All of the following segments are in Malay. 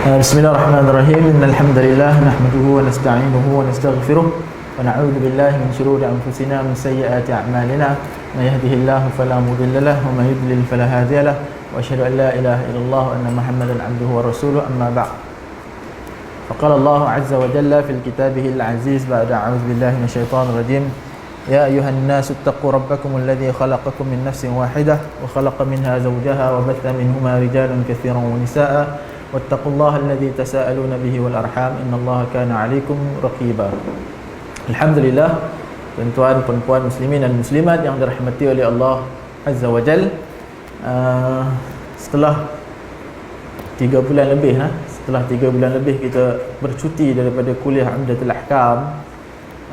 Bismillahirrahmanirrahim. Innalhamdulillah nahmaduhu wa nasta'inuhu wa nastaghfiruh wa na'udzu billahi min shururi anfusina wa min sayyiati a'malina. May yahdihillahu fala mudilla lahu wa may yudlil fala hadiya lahu. Wa asyhadu an la ilaha illallah wa anna Muhammadan 'abduhu wa rasuluhu, amma ba'd. Faqala Allah 'azza wa jalla fil kitabihil 'aziz ba'da a'udzu billahi minasyaitonir rajim. يا أيها الناس اتقوا ربكم الذي خلقكم من نفس واحدة وخلق منها زوجها وبث منهما رجالا كثيرا ونساء واتقوا الله الذي تساءلون به والأرحام إن الله كان عليكم رقيبا. Alhamdulillah, tuan-tuan, puan-puan muslimin dan muslimat yang dirahmati oleh Allah Azza wa Jal, setelah 3 bulan lebih kita bercuti daripada kuliah Umdatul Ahkam.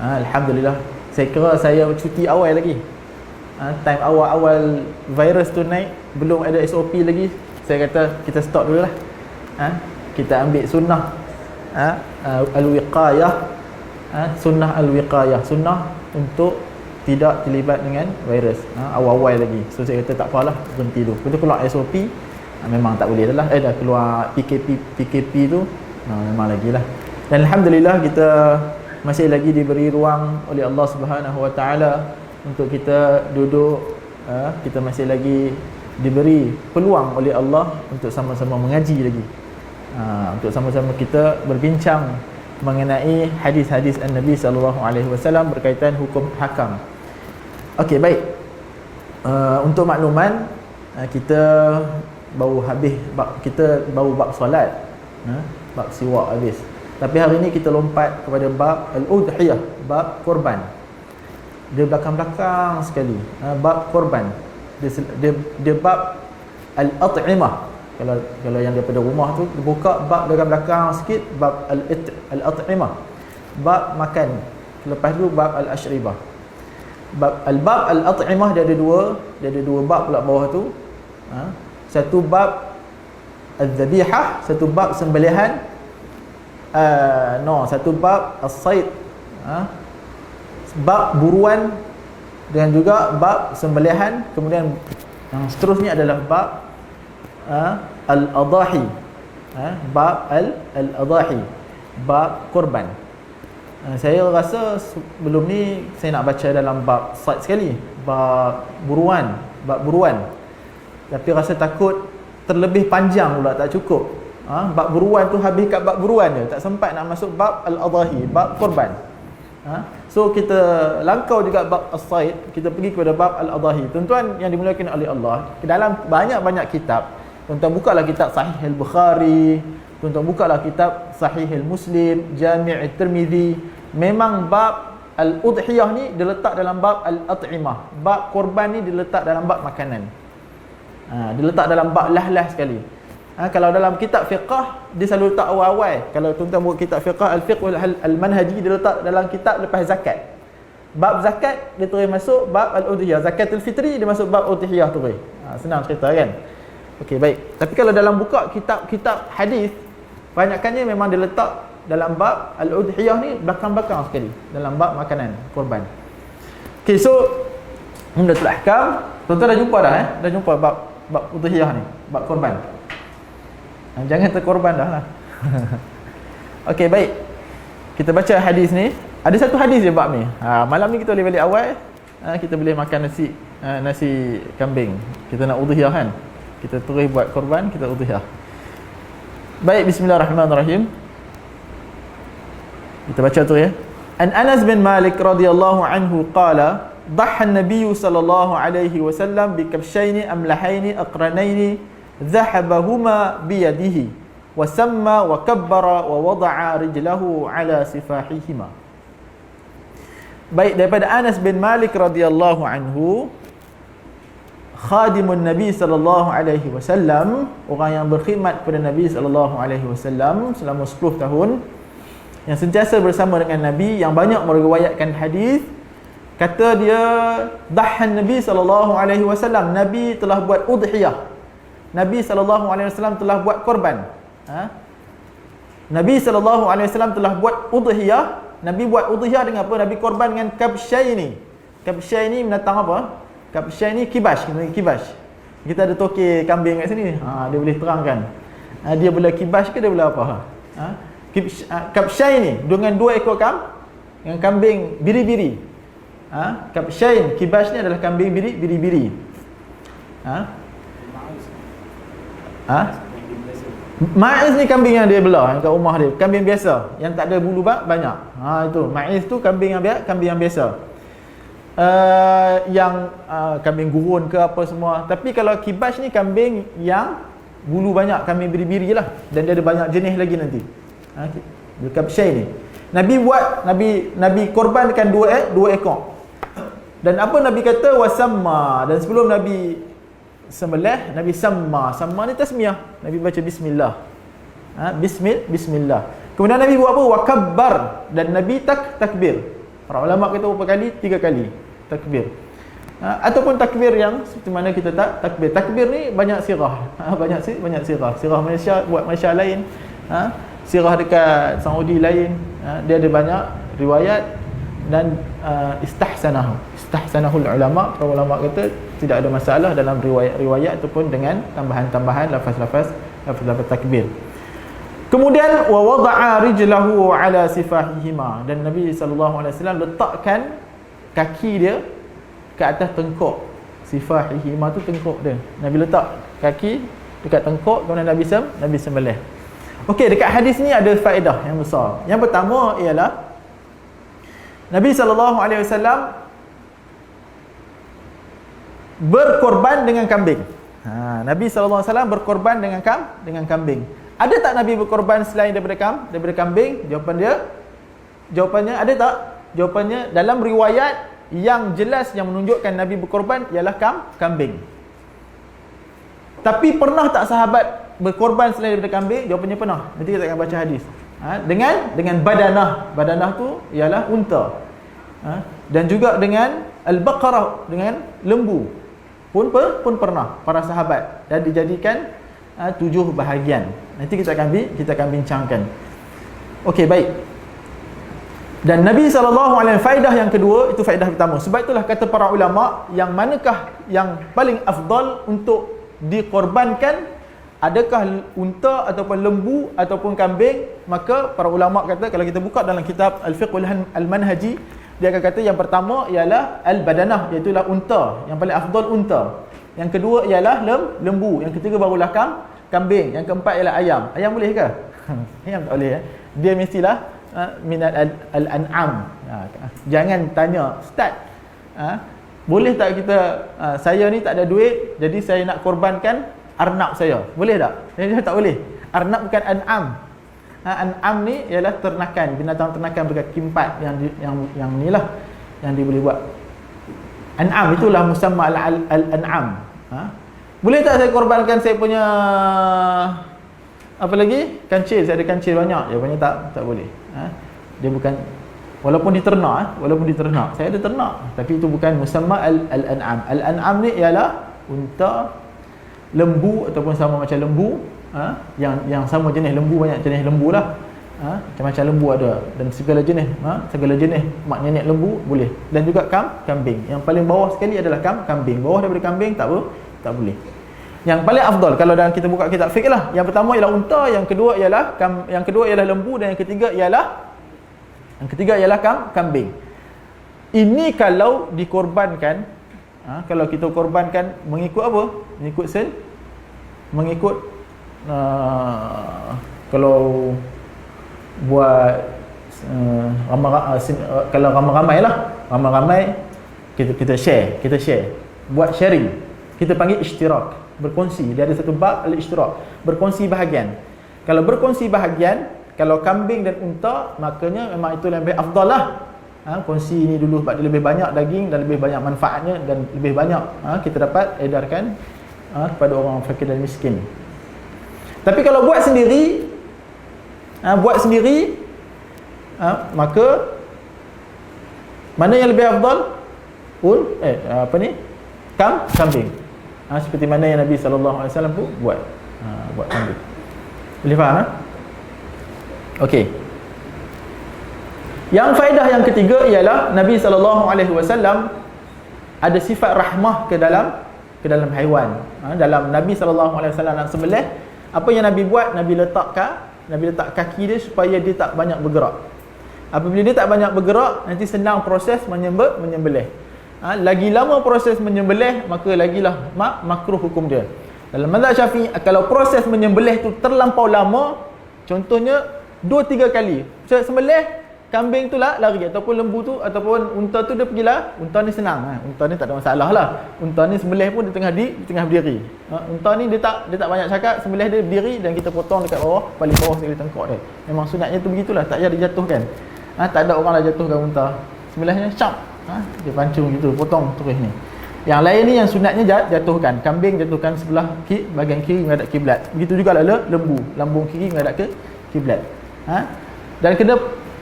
Alhamdulillah, saya kira saya cuti awal lagi. Time awal-awal virus tu naik, belum ada SOP lagi. Saya kata kita stop dulu lah. Kita ambil sunnah al-wiqayah, sunnah al-wiqayah, sunnah untuk tidak terlibat dengan virus awal-awal lagi. So saya kata tak apalah, berhenti dulu. Kita keluar SOP, memang tak boleh dah lah. Dah keluar PKP tu, memang lagi lah. Dan Alhamdulillah kita masih lagi diberi ruang oleh Allah Subhanahu Wa Taala untuk kita duduk. Kita masih lagi diberi peluang oleh Allah untuk sama-sama mengaji lagi, untuk sama-sama kita berbincang mengenai hadis-hadis An-Nabi sallallahu alaihi wasallam berkaitan hukum hakam. Okey, baik. Untuk makluman, kita baru habis bab solat, bab siwak habis. Tapi hari ini kita lompat kepada bab al-udhiyah, bab korban. Dia belakang-belakang sekali. Bab korban. Dia bab al-at'imah. Kalau yang daripada rumah tu buka bab belakang sikit, bab al-at'imah. Bab makan. Lepas tu bab al-ashribah. Bab al-at'imah dia ada dua bab pula bawah tu. Satu bab al-dhabihah, satu bab sembelihan. Satu bab as-sayd, bab buruan, dan juga bab sembelihan. Kemudian yang seterusnya adalah bab al-adahi, bab al-adahi, bab korban. Saya rasa sebelum ni saya nak baca dalam bab sayd sekali, bab buruan. Tapi rasa takut terlebih panjang pula, tak cukup. Bab buruan tu habis kat bab buruan je, tak sempat nak masuk bab al-adahi, bab korban. So kita langkau juga bab as-sayd, kita pergi kepada bab al-adahi. Tuan-tuan yang dimuliakan oleh Allah, dalam banyak-banyak kitab, tuan-tuan bukalah kitab Sahih al-Bukhari, tuan-tuan bukalah kitab Sahih al-Muslim, Jami' al-Tirmizi, memang bab al-udhiyah ni diletak dalam bab al-at'imah. Bab korban ni diletak dalam bab makanan. Diletak dalam bab lahlah sekali. Kalau dalam kitab fiqah dia selalu letak awal-awal. Kalau tuan-tuan buat kitab fiqah al-fiqh al-manhaji, dia letak dalam kitab lepas zakat. Bab zakat dia terus masuk bab al-udhiyah. Zakatul fitri dia masuk bab udhiyah terus. Senang cerita kan. Okey, baik. Tapi kalau dalam buka kitab-kitab hadis, banyakkannya memang dia letak dalam bab al-udhiyah ni belakang-belakang sekali, dalam bab makanan korban. Okey, so Umdatul Ahkam, tuan-tuan dah jumpa dah dah jumpa bab udhiyah ni, bab korban. Jangan terkorban dah lah. Okey, baik. Kita baca hadis ni. Ada satu hadis je bab ni. Malam ni kita boleh balik awal. Kita boleh makan nasi kambing. Kita nak udhiyah kan. Kita terus buat korban, kita udhiyah. Baik, bismillahirrahmanirrahim. Kita baca tu ya. An Anas bin Malik radhiyallahu anhu qala, "Dhahha an-nabiy sallallahu alaihi wasallam bi kabshaini amlahaini aqranaini dhahabahuma biyadihi wa samma wa kabbara wa wada'a rijlahu ala sifahihima." Baik, daripada Anas bin Malik radhiyallahu anhu, khadimun Nabi sallallahu alaihi wasallam, orang yang berkhidmat kepada Nabi sallallahu alaihi wasallam selama 10 tahun, yang sentiasa bersama dengan Nabi, yang banyak meriwayatkan hadis. Kata dia, dhahhan Nabi sallallahu alaihi wasallam, Nabi telah buat udhiyah. Nabi SAW telah buat korban. Nabi SAW telah buat udhiyah. Nabi buat udhiyah dengan apa? Nabi korban dengan kabsyaini. Kabsyaini menatang apa? Kabsyaini kibash. Kita ada tokek kambing kat sini. Dia boleh terangkan. Dia belah kibash ke dia belah apa? Kabshain ni dengan 2 ekor yang kambing biri-biri. Kabshain, kibash ni adalah kambing biri-biri. Ma'iz ni kambing yang dia belah kat rumah dia, kambing biasa yang tak ada bulu banyak. Itu ma'iz tu kambing yang biasa. Kambing gurun ke apa semua. Tapi kalau kibash ni kambing yang bulu banyak, kambing biri-biri lah, dan dia ada banyak jenis lagi nanti. Kabshain ni Nabi korbankan 2 ekor. Dan apa Nabi kata? Wasamma. Dan sebelum Nabi sembelih, Nabi samma ni tasmiyah, Nabi baca bismillah. Bismillah. Kemudian Nabi buat apa? Wakabbar. Dan Nabi takbir. Para ulama kata berapa kali? 3 kali takbir. Ataupun takbir yang seperti mana kita takbir. Takbir ni banyak sirah. Banyak sirah. Sirah Malaysia buat Malaysia lain. Sirah dekat Saudi lain. Dia ada banyak riwayat. Dan istahsanahul ulama. Para ulama kata tidak ada masalah dalam riwayat ataupun dengan tambahan-tambahan lafaz-lafaz takbir. Kemudian wa wada'a rijlahu ala sifahihima, dan Nabi sallallahu alaihi wasallam letakkan kaki dia ke atas tengkuk. Sifahihima tu tengkuk dia. Nabi letak kaki dekat tengkuk, kemudian Nabi sembelih. Okey, dekat hadis ni ada faedah yang besar. Yang pertama ialah Nabi SAW berkorban dengan kambing. Nabi SAW berkorban dengan kambing. Ada tak Nabi berkorban selain daripada kambing? Jawapannya ada tak? Jawapannya dalam riwayat yang jelas yang menunjukkan Nabi berkorban ialah kambing. Tapi pernah tak sahabat berkorban selain daripada kambing? Jawapannya pernah. Nanti kita akan baca hadis. Dengan badanah tu ialah unta. Dan juga dengan al-baqarah, dengan lembu pun pernah para sahabat, dan dijadikan 7 bahagian. Nanti kita akan bincangkan. Okey, baik. Dan Nabi SAW, faedah yang kedua, itu faedah pertama. Sebab itulah kata para ulama, yang manakah yang paling afdal untuk dikorbankan, adakah unta ataupun lembu ataupun kambing? Maka para ulama kata, kalau kita buka dalam kitab Al-Fiqh Al-Manhaji, dia akan kata yang pertama ialah al-badanah, iaitu unta. Yang paling afdal unta. Yang kedua ialah lembu. Yang ketiga barulah kambing. Yang keempat ialah ayam. Ayam boleh ke? Ayam tak boleh. Dia mestilah minat al-an'am. Jangan tanya, Ustaz, boleh tak kita, saya ni tak ada duit, jadi saya nak korbankan arnab saya. Boleh tak? Dia tak boleh. Arnab bukan an'am. An'am ni ialah ternakan, binatang ternakan berkaki 4 yang ni lah yang dia boleh buat. An'am itulah musamma al-an'am. Boleh tak saya korbankan saya punya apa lagi? Kancil, saya ada kancil banyak. Jawapannya tak boleh. Dia bukan, walaupun diternak, saya ada ternak, tapi itu bukan musamma al-an'am. Al-an'am ni ialah unta, lembu ataupun sama macam lembu. Yang sama jenis lembu, banyak jenis lembu lah. Macam-macam lembu ada, dan segala jenis mak nenek lembu boleh. Dan juga kambing. Yang paling bawah sekali adalah kambing. Bawah daripada kambing tak boleh. Yang paling afdal kalau dalam kita buka kitab fiqh lah, yang pertama ialah unta, yang kedua ialah lembu, dan yang ketiga ialah kambing. Ini kalau dikorbankan, kalau kita korbankan mengikut apa? Mengikut kalau buat kalau ramai-ramai kita share, buat sharing, kita panggil ishtirak, berkongsi. Dia ada satu bab al-ishtirak, berkongsi bahagian. Kalau berkongsi bahagian, kalau kambing dan unta, makanya memang itu lebih afdal lah. Kongsi ni dulu sebab dia lebih banyak daging dan lebih banyak manfaatnya, dan lebih banyak kita dapat edarkan kepada orang fakir dan miskin. Tapi kalau buat sendiri, maka mana yang lebih afdal? Kambing. Seperti mana yang Nabi SAW pun buat kambing. Boleh faham? Okey. Yang faedah yang ketiga ialah Nabi SAW ada sifat rahmah ke dalam haiwan. Dalam Nabi SAW nak sembelih, Apa yang Nabi buat? Nabi letak kaki dia supaya dia tak banyak bergerak. Apabila dia tak banyak bergerak, nanti senang proses menyembelih. Lagi lama proses menyembelih, maka lagilah makruh hukum dia. Dalam mazhab Syafi'i, kalau proses menyembelih tu terlampau lama, contohnya 2-3 kali sembelih kambing tu lah lari, ataupun lembu tu ataupun unta tu dia pergilah. Unta ni senang, unta ni tak ada masalah lah. Unta ni sembelih pun dia tengah berdiri. Unta ni dia tak banyak cakap, sembelih dia berdiri dan kita potong dekat bawah, paling bawah sekali tengkok dia. Memang sunatnya tu begitulah, tak payah dijatuhkan. Tak ada orang dah jatuhkan unta. Sembelihnya syap, dia pancung gitu, potong terus ni. Yang lain ni yang sunatnya jatuhkan. Kambing jatuhkan sebelah bahagian kiri menghadap kiblat. Begitu juga lembu, lambung kiri menghadap ke kiblat.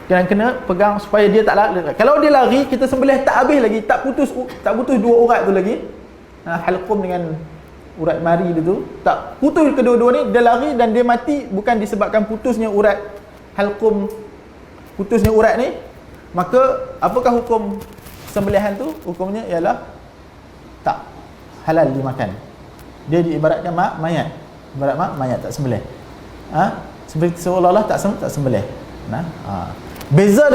Dan kena pegang supaya dia tak lari. Kalau dia lari, kita sembelih tak habis lagi, tak putus 2 urat tu lagi. Halqum dengan urat mari dia tu, tak putus kedua-dua ni, dia lari dan dia mati bukan disebabkan putusnya urat halqum, putusnya urat ni, maka apakah hukum sembelihan tu? Hukumnya ialah tak halal dimakan. Dia diibaratkan mayat. Ibarat mayat tak sembelih. Seperti seolah-olah tak sembelih. Beza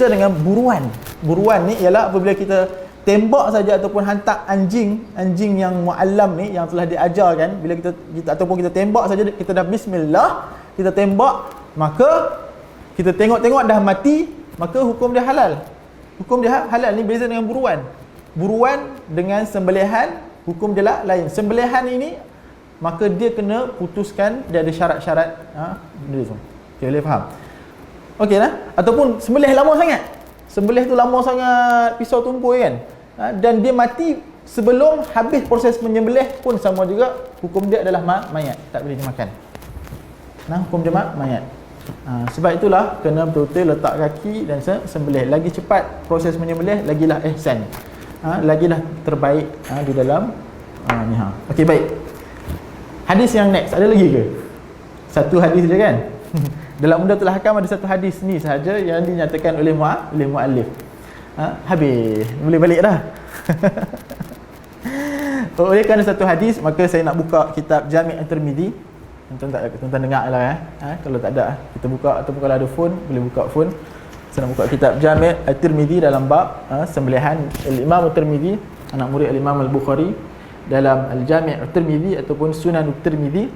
dengan buruan. Buruan ni ialah apabila kita tembak saja ataupun hantar anjing yang muallam ni, yang telah diajarkan, bila kita ataupun kita tembak saja, kita dah bismillah, kita tembak, maka kita tengok-tengok dah mati, maka hukum dia halal. Hukum dia halal ni beza dengan buruan. Buruan dengan sembelihan hukum dia lain. Sembelihan ini maka dia kena putuskan, dia ada syarat-syarat benda tu. Okay, boleh faham? Okey lah. Ataupun sembelih lama sangat. Sembelih tu lama sangat, pisau tumpul kan. Dan dia mati sebelum habis proses menyembelih pun sama juga, hukum dia adalah mayat, tak boleh dimakan. Hukum dia mayat. Sebab itulah kena betul-betul letak kaki dan sembelih. Lagi cepat proses menyembelih, lagilah ihsan. Lagilah terbaik di dalam ni. Okey, baik. Hadis yang next ada lagi ke? Satu hadis je kan? Dalam Umdatul Ahkam ada satu hadis ni sahaja yang dinyatakan oleh muallif. Habis, boleh balik dah. Oleh kerana satu hadis, maka saya nak buka kitab Jami' At-Tirmidzi. Tuan-tuan dengar lah kalau tak ada kita buka, ataupun kalau ada phone boleh buka phone. Saya nak buka kitab Jami' At-Tirmidzi dalam bab sembelihan. Imam At-Tirmidzi, anak murid Imam Al-Bukhari, dalam Al-Jami' At-Tirmidzi ataupun Sunan At-Tirmidzi,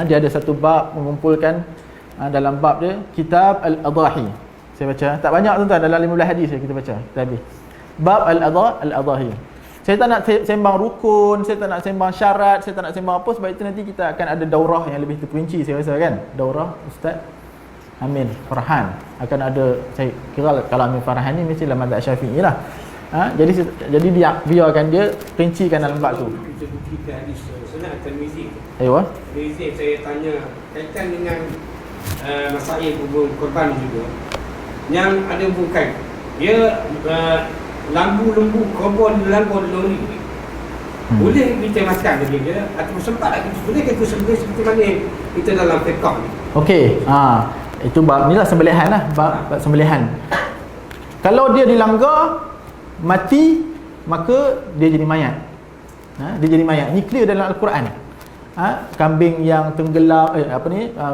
dia ada satu bab mengumpulkan dalam bab dia Kitab Al-Adahi. Saya baca, tak banyak tuan-tuan, dalam 15 hadis kita baca, kita habis. Bab Al-Adahi. Saya tak nak sembang rukun, saya tak nak sembang syarat, saya tak nak sembang apa, sebab itu nanti kita akan ada daurah yang lebih terperinci, saya rasa kan. Daurah Ustaz Amin Farhan akan ada, saya kira kalau Amin Farhan ni mestilah mazhab Syafi'i lah. Jadi dia biarkan dia perincikan dalam bab tu. Kita buktikan hadis Sunan At-Tirmidzi. Aywa. Tirmidzi, saya tanya kaitan dengan masail kubur korban juga. Yang ada bukan dia lembu korban lori. Boleh kita makan bagi dia atau sempat tak kita boleh kita sembelih seperti mana kita dalam fiqh ni. Okey, itu bab inilah sembelihan lah, bab sembelihan. Kalau dia dilanggar mati, maka dia jadi mayat. Dia jadi mayat. Ni clear dalam Al-Quran. Kambing yang tenggelam,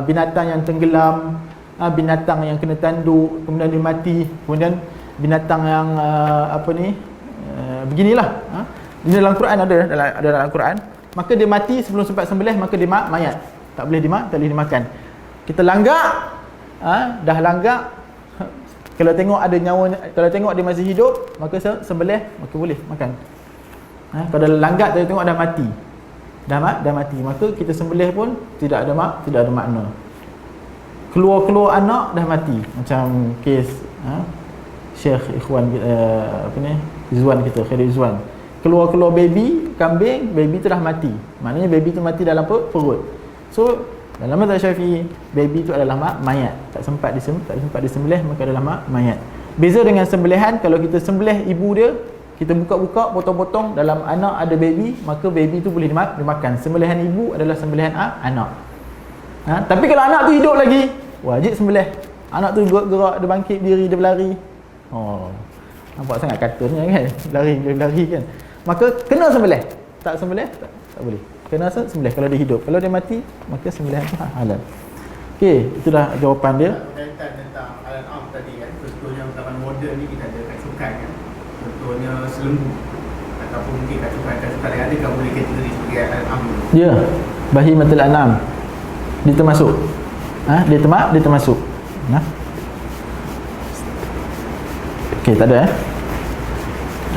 binatang yang tenggelam, binatang yang kena tanduk, kemudian dia mati, kemudian binatang yang beginilah. Di dalam Quran ada dalam Al-Quran. Maka dia mati sebelum sempat sembelih, maka dia mayat. Tak boleh dimakan. Kita langgak, dah langgak, kalau tengok ada nyawa, kalau tengok dia masih hidup, maka sembelih, maka boleh makan. Kalau langgak kita tengok dah mati. Dah mati, maka kita sembelih pun tidak ada makna. Keluar anak dah mati, macam kes Syekh Ikhwan Izwan kita, Khairi Izwan. Keluar baby kambing, baby tu dah mati. Maknanya baby tu mati dalam perut. So dalam mazhab Syafi'i, baby tu adalah mayat, tak sempat disembelih, maka adalah mayat. Beza dengan sembelihan, kalau kita sembelih ibu dia, kita buka-buka, potong-potong, dalam anak ada baby, maka baby tu boleh dimakan. Sembelihan ibu adalah sembelihan anak. Tapi kalau anak tu hidup lagi, wajib sembelih. Anak tu gerak, dia bangkit diri, dia berlari. Nampak sangat kartunnya kan, lari kan. Maka kena sembelih. Tak sembelih, tak boleh. kena sembelih kalau dia hidup. Kalau dia mati, maka sembelihan itu halal. Okey, itulah jawapan dia. Berkaitan tentang Al-An'am tadi kan, contohnya zaman moden ni kita ada kasukan kan, contohnya selembu ataupun mungkin kasukan yang ada kan boleh kategori sebagai Al-An'am. Ya, bahimatul an'am. Dia termasuk. Dia termasuk. Okey, tak ada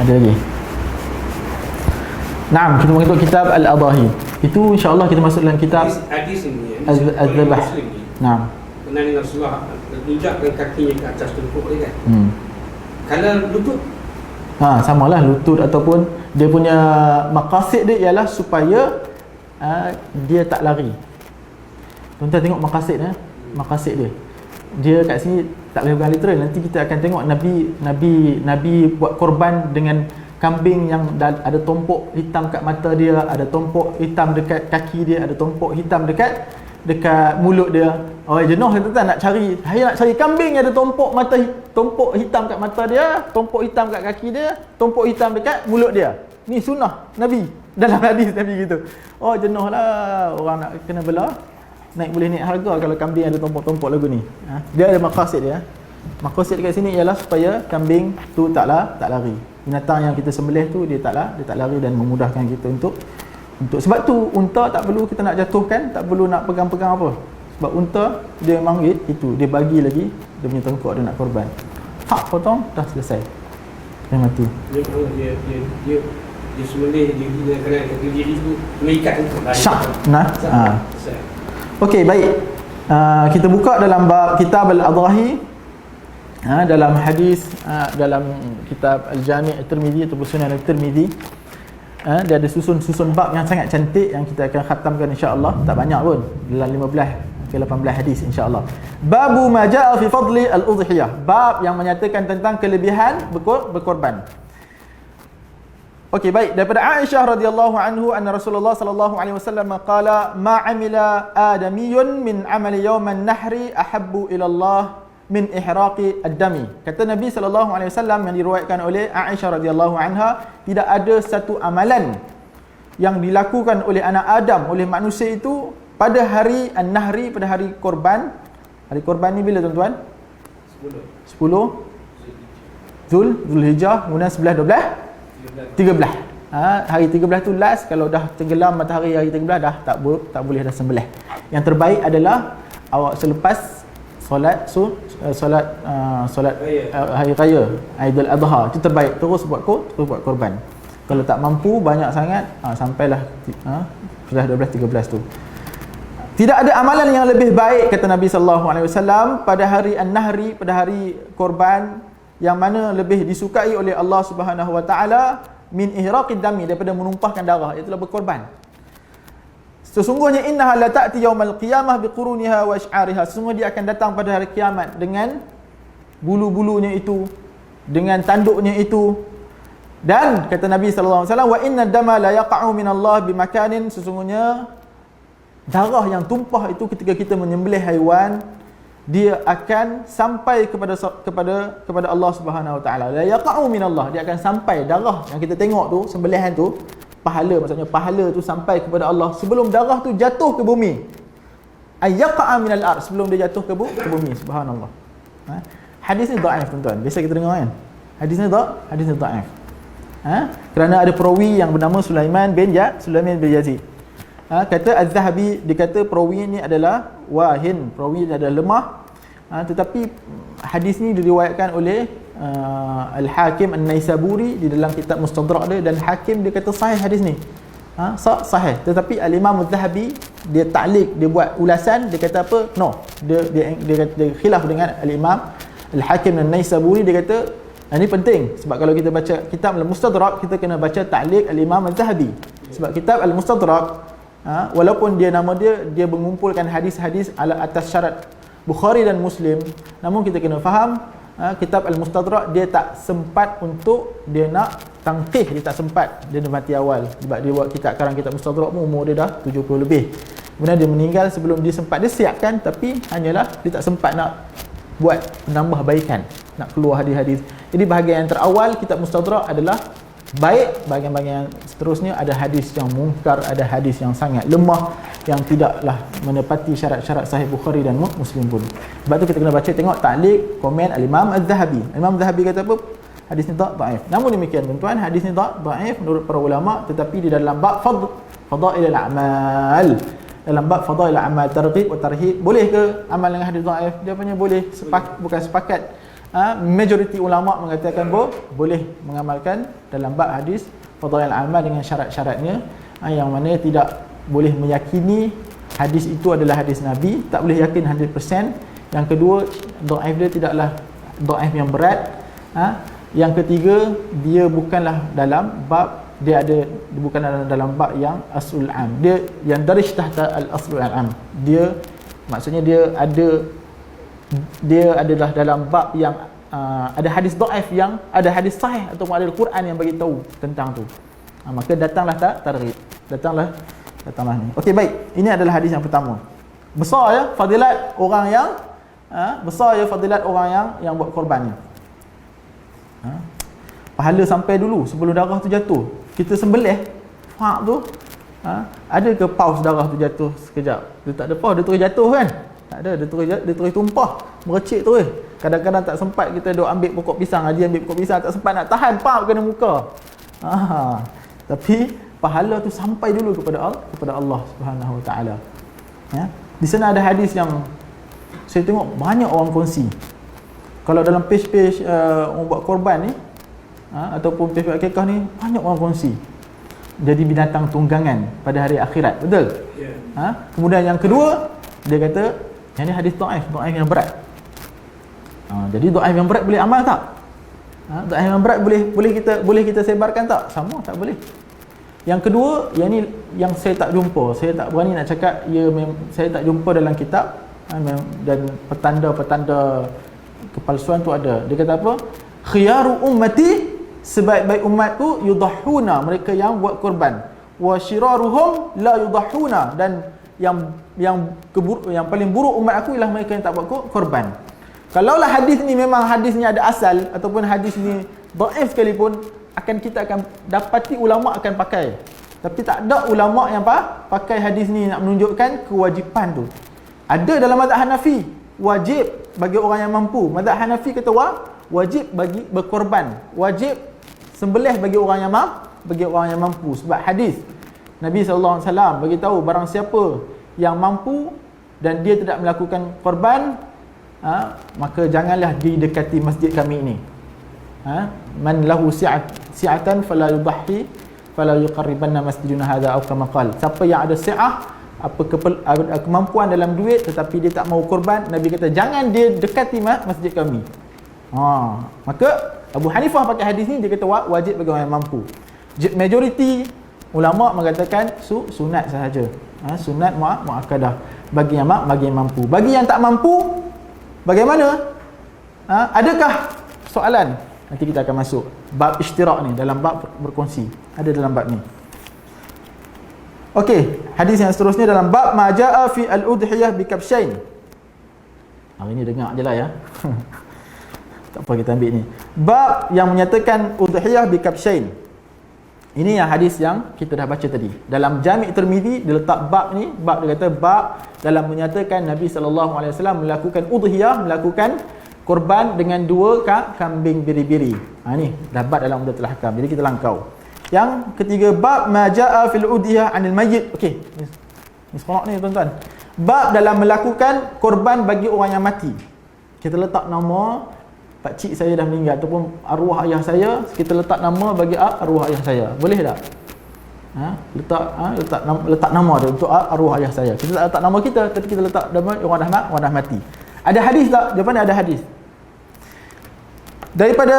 Ada lagi. Naam, kita masuk kitab Al-Adahi. Itu insya-Allah kita masuk dalam kitab Hadis ini Az-Zabah. Naam. Pernah dengar Rasulullah tunjukkan kakinya ke atas tumpuk dia kan. Kalau lutut Samalah lutut ataupun dia punya maqasid dia ialah supaya dia tak lari. Tuan-tuan tengok maqasid dia. Dia kat sini tak boleh pegang literal. Nanti kita akan tengok Nabi buat korban dengan kambing yang ada tompok hitam kat mata dia, ada tompok hitam dekat kaki dia, ada tompok hitam dekat mulut dia. Oh, jenuh tuan-tuan nak cari. Saya nak cari kambing yang ada tompok hitam kat mata dia, tompok hitam kat kaki dia, tompok hitam dekat mulut dia. Ni sunnah Nabi. Dalam hadis Nabi gitu. Oh, jenuh lah orang nak kena belah. Boleh naik harga kalau kambing ada tompok-tompok lagu ni. Dia ada maqasid dia. Maqasid dekat sini ialah supaya kambing tu tak lari. Binatang yang kita sembelih tu dia tak lari dan memudahkan kita untuk sebab tu unta tak perlu kita nak jatuhkan, tak perlu nak pegang-pegang apa. Sebab unta dia memang itu dia bagi lagi dia punya tengkuk dia nak korban. Potong dah selesai. Dia mati. Dia sembelih dia kena diri tu mengikat syak. Okey, baik. Kita buka dalam bab kitab Al-Adahi. Dalam hadis dalam kitab Al-Jami' At-Tirmidzi atau Sunan At-Tirmidzi, dia ada susun bab yang sangat cantik yang kita akan khatamkan insya-Allah. Tak banyak pun, dalam 15 ke 18 hadis insya-Allah. Babu ma jaa fi fadli al-udhiyah. Bab yang menyatakan tentang kelebihan berkorban. Okey, baik. Daripada Aisyah radhiyallahu anhu anna Rasulullah sallallahu alaihi wasallam qala ma amila adamiyyun min amali yawman nahri ahabbu ila Allah min ihraqi ad-dami. Kata Nabi sallallahu alaihi wasallam yang diriwayatkan oleh Aisyah radhiyallahu anha, tidak ada satu amalan yang dilakukan oleh anak Adam, oleh manusia itu pada hari an-nahri, pada hari korban. Hari korban ni bila tuan-tuan? 10 Zulhijjah, kemudian 11, 12, 13. Hari 13 tu last. Kalau dah tenggelam matahari hari 13 dah tak boleh dah sembelih. Yang terbaik adalah awak selepas solat hari raya Aidil Adha, itu terbaik. Terus buat korban. Kalau tak mampu banyak sangat, sampailah 11, 12, 13 tu. Tidak ada amalan yang lebih baik, kata Nabi sallallahu alaihi wasallam, pada hari an-nahri, pada hari korban, yang mana lebih disukai oleh Allah Subhanahu wa taala min ihraqid dami, daripada menumpahkan darah, iaitu berkorban. Sesungguhnya innaha la ta'ti yaumal qiyamah biquruniha wa ash'ariha. Sesungguhnya dia akan datang pada hari kiamat dengan bulu-bulunya itu, dengan tanduknya itu. Dan kata Nabi sallallahu alaihi wasallam, wa inna dama la yaqa'u min Allah bimakanin. Sesungguhnya darah yang tumpah itu ketika kita menyembelih haiwan, dia akan sampai kepada Allah Subhanahu wa taala. La yaqa'u min Allah, dia akan sampai darah yang kita tengok tu, sembelihan tu, maksudnya pahala tu sampai kepada Allah sebelum darah tu jatuh ke bumi. Ayyaqa minal ard, sebelum dia jatuh ke bumi. Subhanallah. Hadis ni dhaif tuan-tuan. Biasa kita dengar kan. Hadis ni dhaif. Kerana ada perawi yang bernama Sulaiman bin Yazid. Kata Az-Zahabi, dia kata perawi ni adalah wahin, perawi ni adalah lemah. Tetapi hadis ni diriwayatkan oleh Al-Hakim An-Naisaburi di dalam kitab Mustadrak dia, dan Hakim dia kata sahih hadis ni. Sahih. Tetapi Al-Imam Az-Zahabi dia ta'liq, dia buat ulasan, dia kata apa? No. Dia khilaf dengan Al-Imam Al-Hakim An-Naisaburi. Dia kata ini penting, sebab kalau kita baca kitab Al-Mustadrak, kita kena baca ta'liq Al-Imam Az-Zahabi. Sebab kitab Al-Mustadrak, walaupun nama dia mengumpulkan hadis-hadis atas syarat Bukhari dan Muslim, namun kita kena faham kitab Al-Mustadrak dia tak sempat untuk dia nak tangkih, dia tak sempat. Dia mati awal sebab dia buat kitab Mustadrak pun umur dia dah 70 lebih. Kemudian dia meninggal sebelum dia sempat, dia siapkan, tapi hanyalah dia tak sempat nak buat penambah baikan, nak keluar hadis-hadis. Jadi bahagian yang terawal kitab Mustadrak adalah Baik, bahagian-bahagian seterusnya ada hadis yang mungkar, ada hadis yang sangat lemah, yang tidaklah menepati syarat-syarat Sahih Bukhari dan Muslim pun. Sebab tu kita kena baca, tengok ta'liq komen al-Imam Az-Zahabi. Imam Az-Zahabi kata apa? Hadis ni dhaif. Namun demikian tuan-tuan, hadis ni dhaif menurut para ulama, tetapi di dalam bab fadail al-a'mal, dalam bab fadail al-a'mal, targhib wa tarhib, boleh ke amal dengan hadis dhaif? Jawapannya boleh. Bukan sepakat. Majoriti ulama mengatakan boleh mengamalkan dalam bab hadis fadail al-amal dengan syarat-syaratnya, yang mana tidak boleh meyakini hadis itu adalah hadis Nabi, tak boleh yakin 100%. Yang kedua, dhaif dia tidaklah dhaif yang berat. Yang ketiga, dia bukanlah dalam bab, dia bukan dalam bab yang aslul am, dia yang darij tahta al-aslul am, dia maksudnya dia adalah dalam bab yang ada hadis dhaif, yang ada hadis sahih ataupun ada Al-Quran yang bagi tahu tentang tu. Maka datanglah targhib, datanglah ni. Okey, baik. Ini adalah hadis yang pertama. Besar ya fadilat orang yang buat korban ni. Pahala sampai dulu sebelum darah tu jatuh. Kita sembelih hak tu, ada ke paus darah tu jatuh sekejap? Dia tak ada paus, dia terus jatuh kan? Tak ada, dia terus tumpah, merecik terus. Kadang-kadang tak sempat kita duk ambil pokok pisang, Haji ambil pokok pisang, tak sempat nak tahan, pam kena muka. Tapi pahala tu sampai dulu kepada Allah Subhanahu Wa Taala. Ya. Di sana ada hadis yang saya tengok banyak orang kongsi. Kalau dalam page-page orang buat korban ni, ataupun page akikah ni, banyak orang kongsi. Jadi binatang tunggangan pada hari akhirat, betul? Yeah. Kemudian yang kedua, dia kata yang ni hadis dhaif yang berat. Jadi dhaif yang berat boleh amal tak? Dhaif yang berat boleh kita sebarkan tak? Sama, tak boleh. Yang kedua, yang ni yang saya tak jumpa, saya tak berani nak cakap, saya tak jumpa dalam kitab, dan petanda-petanda kepalsuan tu ada. Dia kata apa? Khiyaru ummati, sebaik-baik umatku, yudahuna, mereka yang buat korban. Wa syiraruhum la yudahuna, dan yang paling buruk umat aku ialah mereka yang tak buat korban. Kalaulah hadis ni memang hadis ni ada asal, ataupun hadis ni dhaif sekalipun, kita akan dapati ulama akan pakai. Tapi tak ada ulama yang pakai hadis ni nak menunjukkan kewajipan tu. Ada dalam mazhab Hanafi, wajib bagi orang yang mampu. Mazhab Hanafi kata wajib bagi berkorban, wajib sembelih bagi orang yang mampu. Sebab hadis Nabi SAW bagi tahu, barang siapa yang mampu dan dia tidak melakukan korban, maka janganlah didekati masjid kami ini. Man lahu si'atan fala yudahhi fala yuqarribanna masjiduna hadza aw kama qala. Siapa yang ada si'ah, kemampuan dalam duit tetapi dia tak mau korban, Nabi kata jangan dia dekati masjid kami. Maka Abu Hanifah pakai hadis ni, dia kata wajib bagi orang yang mampu. Majoriti ulama mengatakan sunat sahaja. Sunat muakkadah bagi yang mampu. Bagi yang tak mampu, bagaimana? Adakah soalan? Nanti kita akan masuk bab ishtirak ni, dalam bab berkongsi. Ada dalam bab ni. Okey, hadis yang seterusnya dalam bab ma jaa fi al-udhiyah bi kabshain. Hari ni dengar je lah ya. Tak apa, kita ambil ni. Bab yang menyatakan udhiyah bi kabshain. Ini yang hadis yang kita dah baca tadi. Dalam Jami' Tirmizi dia letak bab ni, bab dia kata bab dalam menyatakan Nabi SAW melakukan udhiyah, melakukan korban dengan 2 kambing biri-biri. Ni dah bab dalam Umdatul Ahkam. Jadi kita langkau. Yang ketiga, bab ma jaa fil udhiyah 'anil mayyit. Okey. Ni seronok ni tuan-tuan. Bab dalam melakukan korban bagi orang yang mati. Kita letak nama pakcik saya dah meninggal ataupun arwah ayah saya, kita letak nama bagi arwah ayah saya. Boleh tak? Letak nama dia untuk arwah ayah saya. Kita tak letak nama kita, tapi kita letak nama orang dah mati. Ada hadis tak? Jawapan ada hadis. Daripada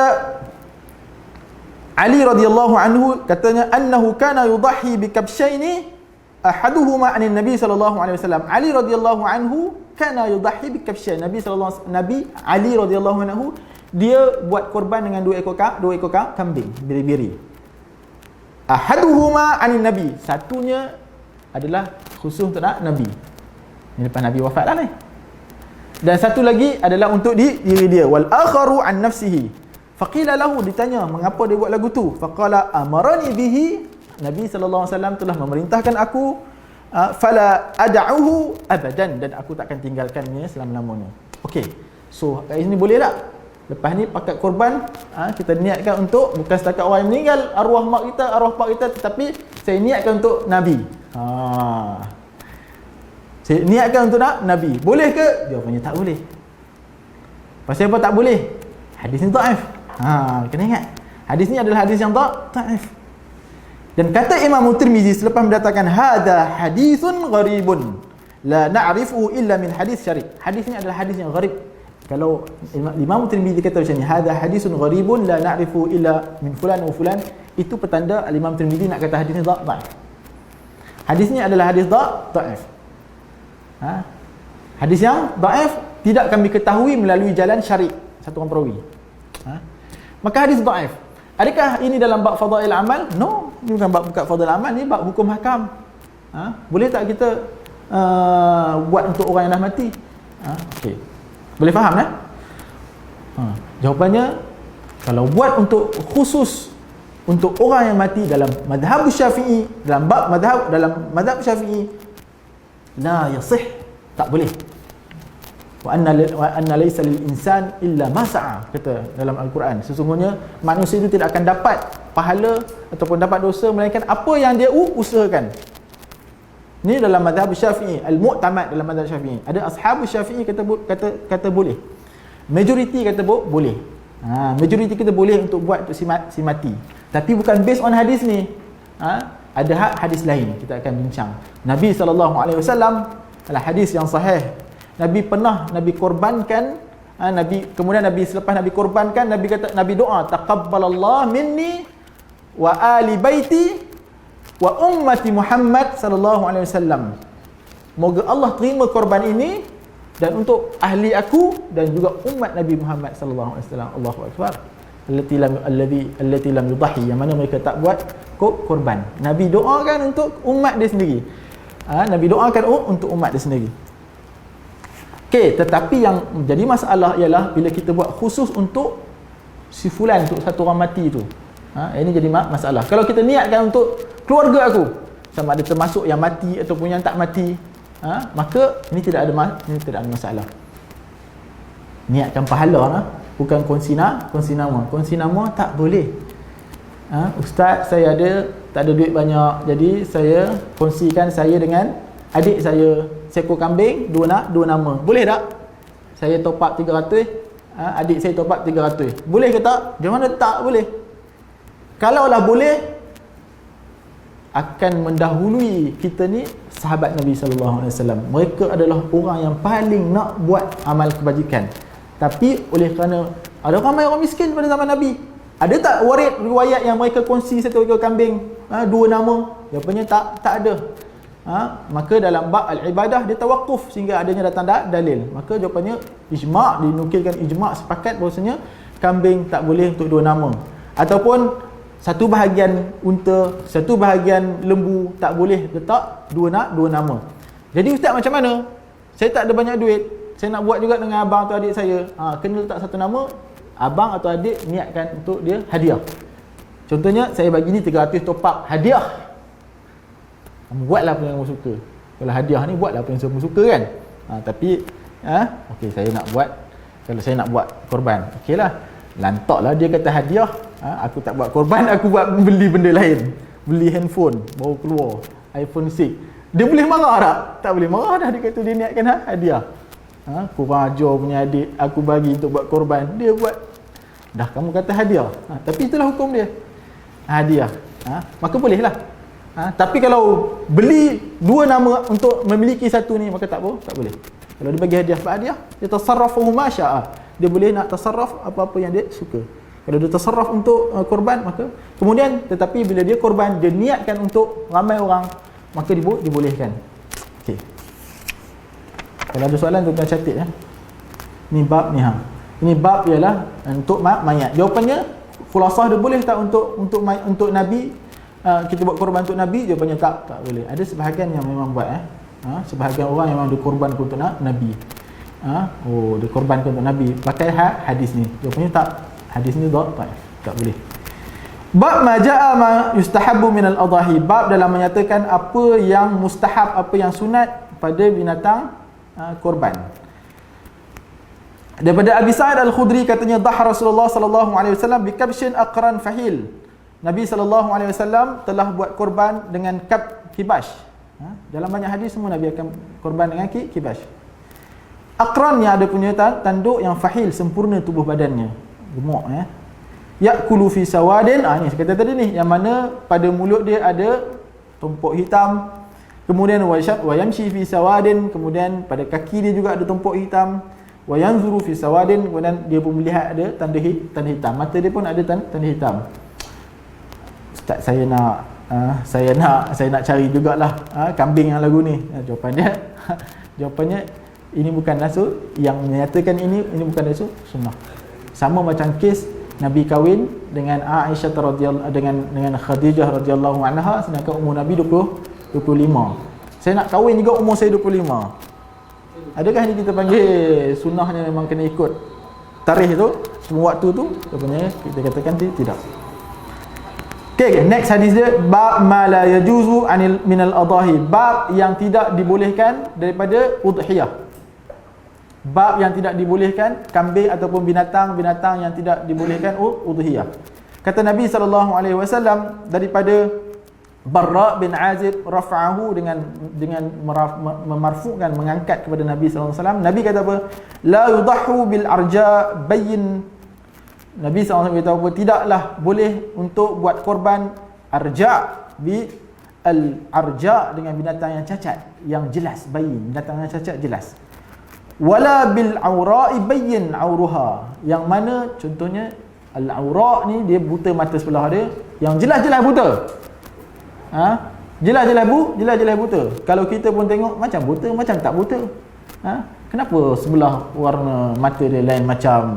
Ali radhiyallahu anhu, katanya annahu kana yudahhi bi kabshaini ahaduhuma 'anil Nabi sallallahu alaihi wasallam. Ali radhiyallahu anhu kana yudahhi bi kabshain. Nabi Ali radhiyallahu anhu, dia buat korban dengan 2 ekor kambing biri-biri. Ahaduhuma 'anil Nabi. Satunya adalah khusus untuk Nabi. Ini lepas Nabi wafat lah ni. Dan satu lagi adalah untuk diri dia. Wal akharu an nafsihi Faqila lahu, ditanya mengapa dia buat lagu tu. Faqala amarani bihi, Nabi sallallahu alaihi wasallam telah memerintahkan aku, fala ad'uhu abadan, dan aku takkan tinggalkannya selama-lamanya. Okey. So kat sini boleh tak? Lepas ni pakat korban, kita niatkan untuk bukan setakat orang yang meninggal, arwah mak kita, arwah pak kita, tetapi saya niatkan untuk Nabi. Saya niatkan untuk Nabi. Boleh ke? Jawapannya tak boleh. Pasal apa tak boleh? Hadis ni dhaif. Kena ingat. Hadis ni adalah hadis yang dhaif. Dan kata Imam Tirmizi selepas mendatangkan hadza hadithun gharibun la na'rifuhu illa min hadis syarif. Hadis ni adalah hadis yang gharib. Kalau Imam Tirmizi kata macam ni, hadza hadithun gharibun la na'rifuhu illa min fulan wa fulan, itu petanda Imam Tirmizi nak kata hadis ni dhaif. Hadis ni adalah hadis dhaif. Hadis yang dhaif tidak kami ketahui melalui jalan syarif, satu orang perawi. Maka hadis dhaif. Adakah ini dalam bab fadail amal? No, ini bukan bab fadail amal, ni bab hukum hakam. Boleh tak kita buat untuk orang yang dah mati? Okey. Boleh faham kan? Jawapannya, kalau buat untuk khusus untuk orang yang mati dalam mazhab Syafi'i, dalam mazhab Syafi'i, la yasih, tak boleh. Wa anna laysa lil insan illa ma sa'a, kata dalam al-Quran. Sesungguhnya manusia itu tidak akan dapat pahala ataupun dapat dosa melainkan apa yang dia usahakan. Ini dalam mazhab Syafi'i, al-mu'tamad dalam mazhab Syafi'i. Ada ashabus Syafi'i kata boleh. Majoriti kata boleh. Majoriti kita boleh untuk buat untuk si mati. Tapi bukan based on hadis ni. Ada hadis lain kita akan bincang. Nabi sallallahu alaihi wasallam, adalah hadis yang sahih. Nabi korbankan, kemudian Nabi selepas Nabi korbankan, Nabi doa, taqabbalallahu minni wa ali baiti wa ummati Muhammad sallallahu alaihi wasallam. Moga Allah terima korban ini dan untuk ahli aku dan juga umat Nabi Muhammad sallallahu alaihi wasallam. Allahu akbar. Allati lam yudhi, yang mana mereka tak buat korban. Nabi doakan untuk umat dia sendiri. Nabi doakan untuk umat dia sendiri. Okey, tetapi yang menjadi masalah ialah bila kita buat khusus untuk si fulan, untuk satu orang mati tu. Ini jadi masalah. Kalau kita niatkan untuk keluarga aku, sama ada termasuk yang mati ataupun yang tak mati, maka ini tidak ada masalah. Niatkan pahala, bukan kongsi nama. Kongsi nama tak boleh. Ustaz, saya tak ada duit banyak, jadi saya kongsikan saya dengan adik saya seekor kambing, dua nama. Boleh tak? Saya top up 300, adik saya top up 300. Boleh ke tak? Di mana tak boleh? Kalaulah boleh, akan mendahului kita ni sahabat Nabi sallallahu alaihi wasallam. Mereka adalah orang yang paling nak buat amal kebajikan. Tapi oleh kerana ada ramai orang miskin pada zaman Nabi, ada tak riwayat yang mereka kongsi satu ekor kambing, dua nama? Jawapannya tak ada. Maka dalam bab al-ibadah dia tawakuf sehingga adanya datang dalil. Maka jawapannya ijma', dinukilkan ijma' sepakat bahawasanya kambing tak boleh untuk dua nama. Ataupun satu bahagian unta, satu bahagian lembu tak boleh letak dua nama. Jadi ustaz, macam mana? Saya tak ada banyak duit, saya nak buat juga dengan abang atau adik saya. Kena letak satu nama, abang atau adik niatkan untuk dia hadiah. Contohnya saya bagi ni 300 top up hadiah. Buatlah apa yang kamu suka. Kalau hadiah ni buatlah apa yang kamu suka kan. Tapi okey, saya nak buat, kalau saya nak buat korban, okeylah. Lantaklah dia kata hadiah, aku tak buat korban, aku buat beli benda lain. Beli handphone baru keluar, iPhone 6. Dia boleh marah tak? Tak boleh marah dah, dia kata dia niatkan hadiah. Kurang ajar punya adik, aku bagi untuk buat korban, dia buat. Dah kamu kata hadiah. Tapi itulah hukum dia. Hadiah. Maka bolehlah. Tapi kalau beli dua nama untuk memiliki satu ni, maka tak boleh. Kalau dia bagi hadiah, hadiah, dia tasarrafu ma syaa. Dia boleh nak tasarruf apa-apa yang dia suka. Kalau dia tasarruf untuk korban, maka kemudian tetapi bila dia korban, dia niatkan untuk ramai orang, maka dibolehkan. Okey. Kalau ada soalan tu kena catat ya. Ni bab ni Ini bab ialah untuk mayat. Jawapannya, khulasah dia boleh tak untuk Nabi, kita buat korban untuk Nabi? Jawapannya tak boleh. Ada sebahagian yang memang buat sebahagian orang yang memang dikorbankan untuk Nabi. Dikorbankan untuk Nabi pakai hadis ni. Jawapannya tak, Hadis ni dhaif, tak boleh. Bab ma jaa ma yustahabbu min al-adahi, bab dalam menyatakan apa yang mustahab, apa yang sunat pada binatang korban. Daripada Abi Sa'id Al-Khudri katanya, dah Rasulullah sallallahu alaihi wasallam bi kabshin aqran fahil. Nabi sallallahu alaihi wasallam telah buat korban dengan kibash. Dalam banyak hadis semua Nabi akan korban dengan kibash. Aqran yang ada punya tanduk yang fahil, sempurna tubuh badannya, gemuk yakulu fi sawadin, ni saya kata tadi ni, yang mana pada mulut dia ada tumpuk hitam, kemudian wa yamshi fi sawadin, kemudian pada kaki dia juga ada tumpuk hitam, wa yanzuru fi sawadin, kemudian dia pun melihat ada tanda hitam, mata dia pun ada tanda hitam. Ustaz, saya nak cari jugalah kambing yang lagu ni. Jawapannya ini bukan rasul yang menyatakan ini bukan rasul sunnah. Sama macam kes Nabi kahwin dengan Aisyah radhiyallahu dengan Khadijah radhiyallahu anha sedangkan umur Nabi 25. Saya nak kahwin juga umur saya 25. Adakah ini kita panggil sunnahnya memang kena ikut tarikh tu, semua waktu tu? Rupanya kita katakan tidak. Okay, next hadis dia, bab ma la yajuzu anil minal adahi, bab yang tidak dibolehkan daripada udhiyah. Bab yang tidak dibolehkan kambing ataupun binatang-binatang yang tidak dibolehkan udhiyah. Kata Nabi SAW daripada Barra bin Azib rafa'ahu dengan memarfu'kan, mengangkat kepada Nabi SAW. Nabi kata apa? La yudahu bil arja bayyin. Nabi SAW kata apa? Tidaklah boleh untuk buat korban arja bi al arja dengan binatang yang cacat, yang jelas, bayyin, binatang yang cacat jelas. Wala bil aura'i bayyin auruha, yang mana contohnya al-aura' ni dia buta mata sebelah dia, yang jelas-jelas buta. Jelas-jelas buta. Kalau kita pun tengok macam buta, macam tak buta. Kenapa sebelah warna mata dia lain macam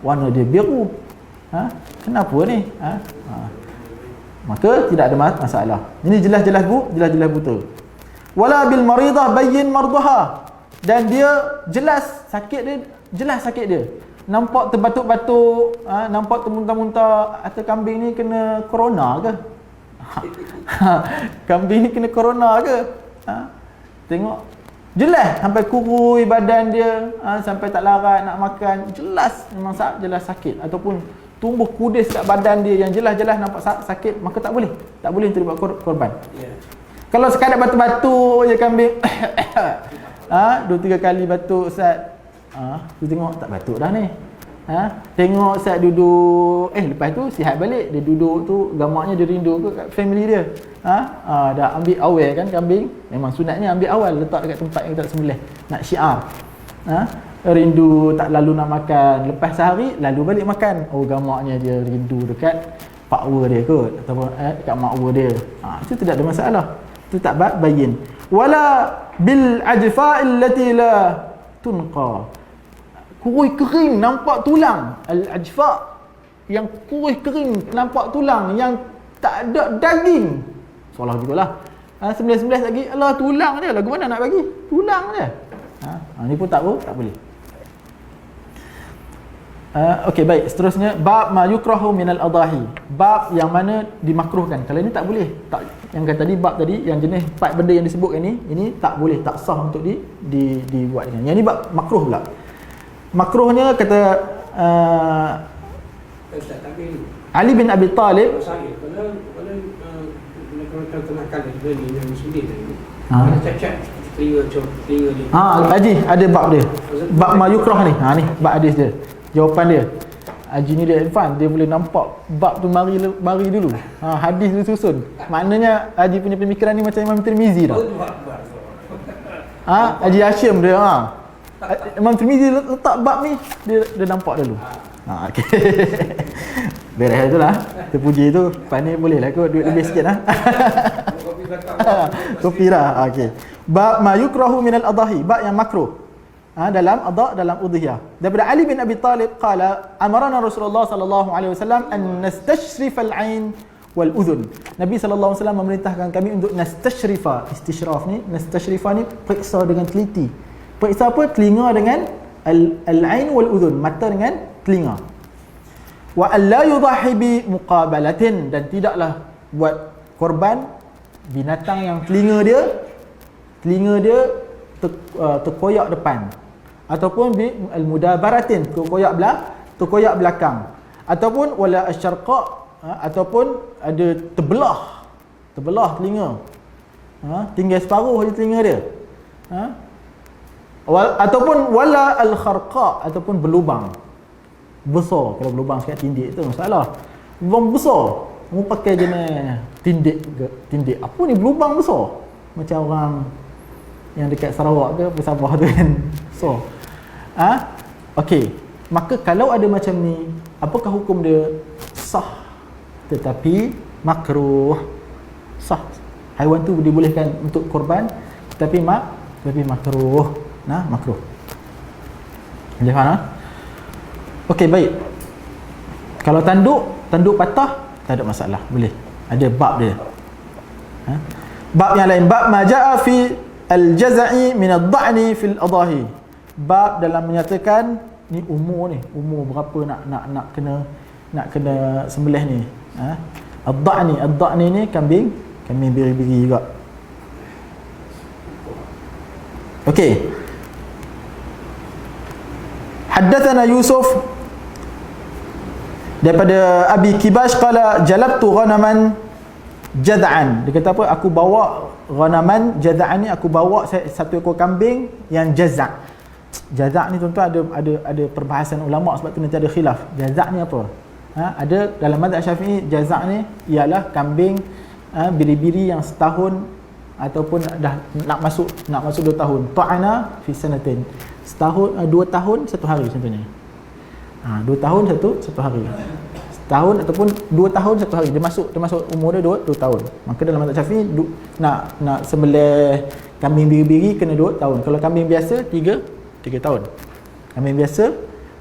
warna dia biru? Kenapa ni? Maka tidak ada masalah. Ini jelas-jelas buta. Wala bil maridah bayyin mardaha, dan dia jelas sakit dia. Nampak terbatuk-batuk, nampak termuntah-muntah, atau kambing ni kena corona ke? Kambing ni kena corona ke? Tengok jelas sampai kurui badan dia, sampai tak larat nak makan, jelas memang jelas sakit, ataupun tumbuh kudis kat badan dia yang jelas-jelas nampak sakit, maka tak boleh untuk dibuat korban. Kalau sekadar batuk-batuk je kambing 2-3 kali batuk, Ustaz. Tu tengok tak batuk dah ni. Tengok Ustaz duduk, lepas tu sihat balik, dia duduk tu gamaknya dia rindu ke kat family dia. Dah ambil awal kan kambing. Memang sunatnya ambil awal, letak dekat tempat yang tak sembelih, nak syiar. Rindu tak lalu nak makan, lepas sehari lalu balik makan. Gamaknya dia rindu dekat pakwa dia kot, ataupun dekat makwa dia. Itu tidak ada masalah. Itu tak bayyin. Wala bil ajfa' allati la tunqa, kurui kering nampak tulang. Al ajfa' yang kurui kering nampak tulang, yang tak ada daging. Soalah jugalah. Sebelah-sebelah lagi, alah tulang dia, lagu mana nak bagi? Tulang dia. Ni pun tak boleh. Okey, baik. Seterusnya, bab ma yukrahu minal adahi, bab yang mana dimakruhkan. Kalau ini tak boleh. Yang kata tadi, bab tadi yang jenis 4 benda yang disebutkan ini tak boleh, tak sah untuk dibuat dengan. Yang ni bab makruh pula. Makruhnya kata Ali bin Abi Talib. Kalau kenakan dari yang muslim ni, ada cacat telinga dia. Haji ada bab dia. Bab ma yukrah ni. Ni bab hadis dia. Jawapan dia. Haji ni dia advance, dia boleh nampak bab tu mari dulu. Hadis tu susun. Maknanya Haji punya pemikiran ni macam Imam Tirmizi dah. Haji Hashim dia. Imam Tirmizi letak bab ni, dia nampak dulu. Okey. Beres itulah. Terpuji tu. Lepas ni boleh lah kot duit lebih sikit lah. Kopi lah. Okey. Bab ma yukrahu minal adahi, bab yang makruh dalam udhiyah. Daripada Ali bin Abi Talib qala amarana Rasulullah sallallahu alaihi wasallam an nastashrif al-ain wal udhun. Nabi sallallahu alaihi wasallam memerintahkan kami untuk nastashrifa. Istishraf ni, nastashrifa ni periksa dengan teliti. Periksa apa? Telinga dengan al-ain wal udhun, mata dengan telinga. Wa alla yudhahi bi muqabalatin, dan tidaklah buat korban binatang yang telinga dia terkoyak depan, ataupun bi al-mudabaratin, terkoyak belakang, ataupun wala asyarqa, ataupun ada terbelah telinga, tinggal separuh je telinga dia, ataupun wala al-kharqa, ataupun berlubang besar. Kalau berlubang sikit tindik tu masalah. Berlubang besar, kamu pakai jenis tindik apa ni, berlubang besar macam orang yang dekat Sarawak ke Sabah tu kan. So okey, maka kalau ada macam ni, apakah hukum dia? Sah, tetapi makruh. Sah, haiwan tu dibolehkan untuk korban, tapi makruh. Makruh. Boleh faham? Okey, baik. Kalau tanduk patah, tak ada masalah, boleh. Ada bab dia. Bab yang lain, bab ma jaa fi al-jaza'i min ad-da'ni fil adahi. Bab dalam menyatakan ni umur berapa nak kena sembelih ni. Ad-da'ni ni kambing biri-biri juga. Okey. Haddatsana Yusuf daripada Abi Kibash qala jalabtu ghanaman jad'an. Dia kata apa? Aku bawa ghanaman jad'an ni, aku bawa satu ekor kambing yang jazak. Jazak ni tuan-tuan ada perbahasan ulama, sebab tu nanti ada khilaf. Jazak ni apa? Ada dalam mazhab Syafi'i, jazak ni ialah kambing biri-biri yang setahun ataupun dah nak masuk 2 tahun. Ta'ana fi sanatin. Setahun 2 tahun 1 hari contohnya. 2 tahun 1 hari. Setahun ataupun 2 tahun 1 hari. Dia masuk umur dia 2 tahun. Maka dalam mazhab Syafi'i nak sembelih kambing biri-biri kena 2 tahun. Kalau kambing biasa 3 tahun. Kambing biasa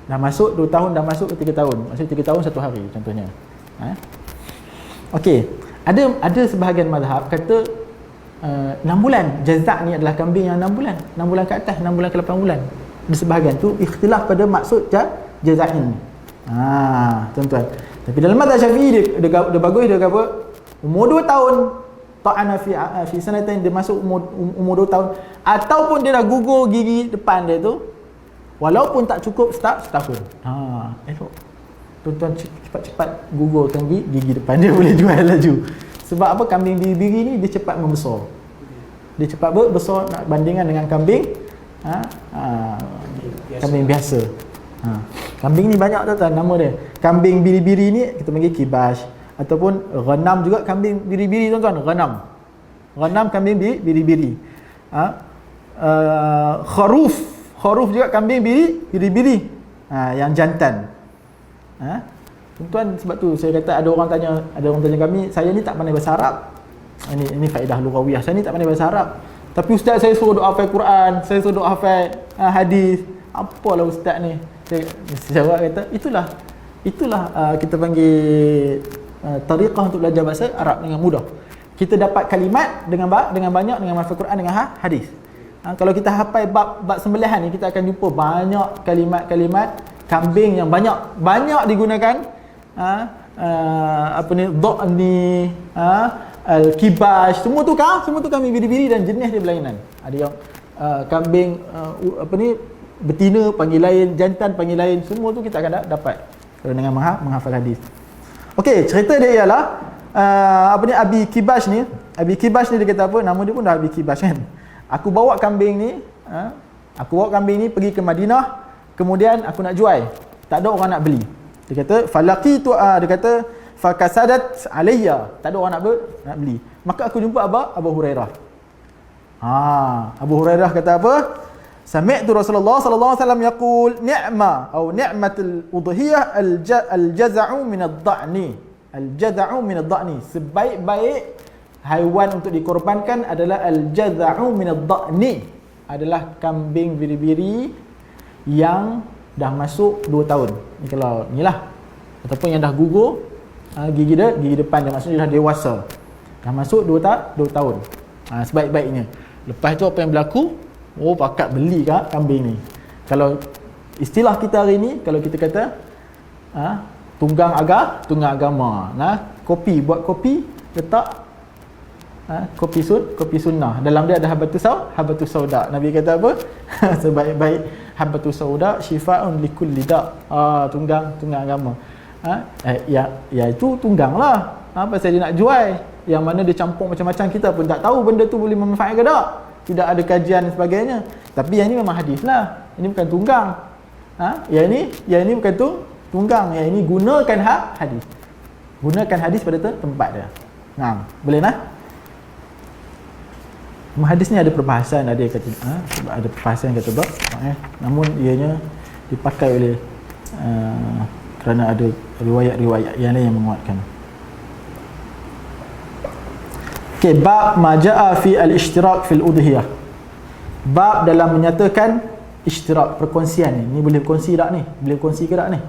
dah masuk 2 tahun, dah masuk ke 3 tahun. Maksudnya 3 tahun 1 hari contohnya. Okey. Ada sebahagian mazhab kata 6 bulan. Jazak ni adalah kambing yang 6 bulan. 6 bulan ke atas, 6 bulan ke 8 bulan. Di sebahagian tu ikhtilaf pada maksud jaza'in. Tuan-tuan. Tapi dalam mazhab Syafi'i dia bagus, dia kata umur 2 tahun, ta'ana fi sanatain, dia masuk umur 2 tahun, ataupun dia dah gugur gigi depan dia tu, walaupun tak cukup setahun. Elok. Tuan-tuan cepat-cepat gugurkan gigi depan dia, boleh jual laju. Sebab apa? Kambing biri-biri ni dia cepat membesar. Dia cepat besar nak bandingkan dengan kambing kambing biasa. Kambing ni banyak tuan-tuan nama dia. Kambing biri-biri ni kita panggil kibash, ataupun ghanam juga kambing biri-biri tuan-tuan, ghanam kambing biri-biri. Kharuf juga kambing biri-biri yang jantan. Tuan-tuan, sebab tu saya kata ada orang tanya kami, saya ni tak pandai bahasa Arab. Ini faedah lughawiyah. Saya ni tak pandai bahasa Arab. Tapi ustaz saya suruh doa hafal Quran, saya suruh doa hafal hadis. Apalah ustaz ni? Saya jawab kata, itulah kita panggil tariqah untuk belajar bahasa Arab dengan mudah. Kita dapat kalimat dengan banyak, dengan hafal Quran, dengan hadis. Kalau kita hafal bab sembelihan ni, kita akan jumpa banyak kalimat-kalimat kambing yang banyak digunakan. Dha'ni, al-kibash, semua tu kambing biri-biri dan jenis dia berlainan. Ada yang kambing betina panggil lain, jantan panggil lain, semua tu kita akan dapat kalau dengan menghafal hadis. Okey, cerita dia ialah Abi Kibash ni dia kata apa? Nama dia pun dah Abi Kibash kan. Aku bawa kambing ni pergi ke Madinah, kemudian aku nak jual. Tak ada orang nak beli. Dia kata falaqitu, dia kata fakasadat alayya, tak ada orang nak beli. Maka aku jumpa Abu Hurairah. Abu Hurairah kata apa? Sami'tu Rasulullah sallallahu alaihi wasallam yaqul ni'matul udhiyah al-jaz'u min ad-da'ni. Al-jaz'u min ad-da'ni. Sebaik-baik haiwan untuk dikorbankan adalah al-jaz'u min ad-da'ni. Adalah kambing biri-biri yang dah masuk 2 tahun. Ni kalau inilah. Ataupun yang dah gugur gigi depan dia, maksudnya dah dewasa. Dah masuk 2 tahun. Sebaik-baiknya. Lepas tu apa yang berlaku? Pakat beli kambing ni. Kalau istilah kita hari ni, kalau kita kata tunggang agama. Kopi, buat kopi, letak kopi sunnah. Dalam dia ada habatus sauda. Nabi kata apa? Sebaik-baik habatus sauda syifaa'un likulli da'. Tunggang agama. Ya itu tunggang lah. Pasal dia nak jual, yang mana dia campur macam-macam, kita pun tak tahu benda tu boleh memanfaatkan ke tak. Tidak ada kajian dan sebagainya. Tapi yang ini memang hadis lah. Ini bukan tunggang. Yang ini bukan tunggang. Yang ini gunakan hadis. Gunakan hadis pada tempat dia. Boleh nah? Hadis ni ada perbahasan, ada yang kata ada perbahasan yang kata tak. Namun ianya dipakai oleh kerana ada riwayat-riwayat yang lain yang menguatkan. Okey, bab ma jaa fi al-ishtirak fil udhiyah. Bab dalam menyatakan ishtirak, perkongsian ni. Ni boleh berkongsi tak ni? Boleh berkongsi ke tak ni?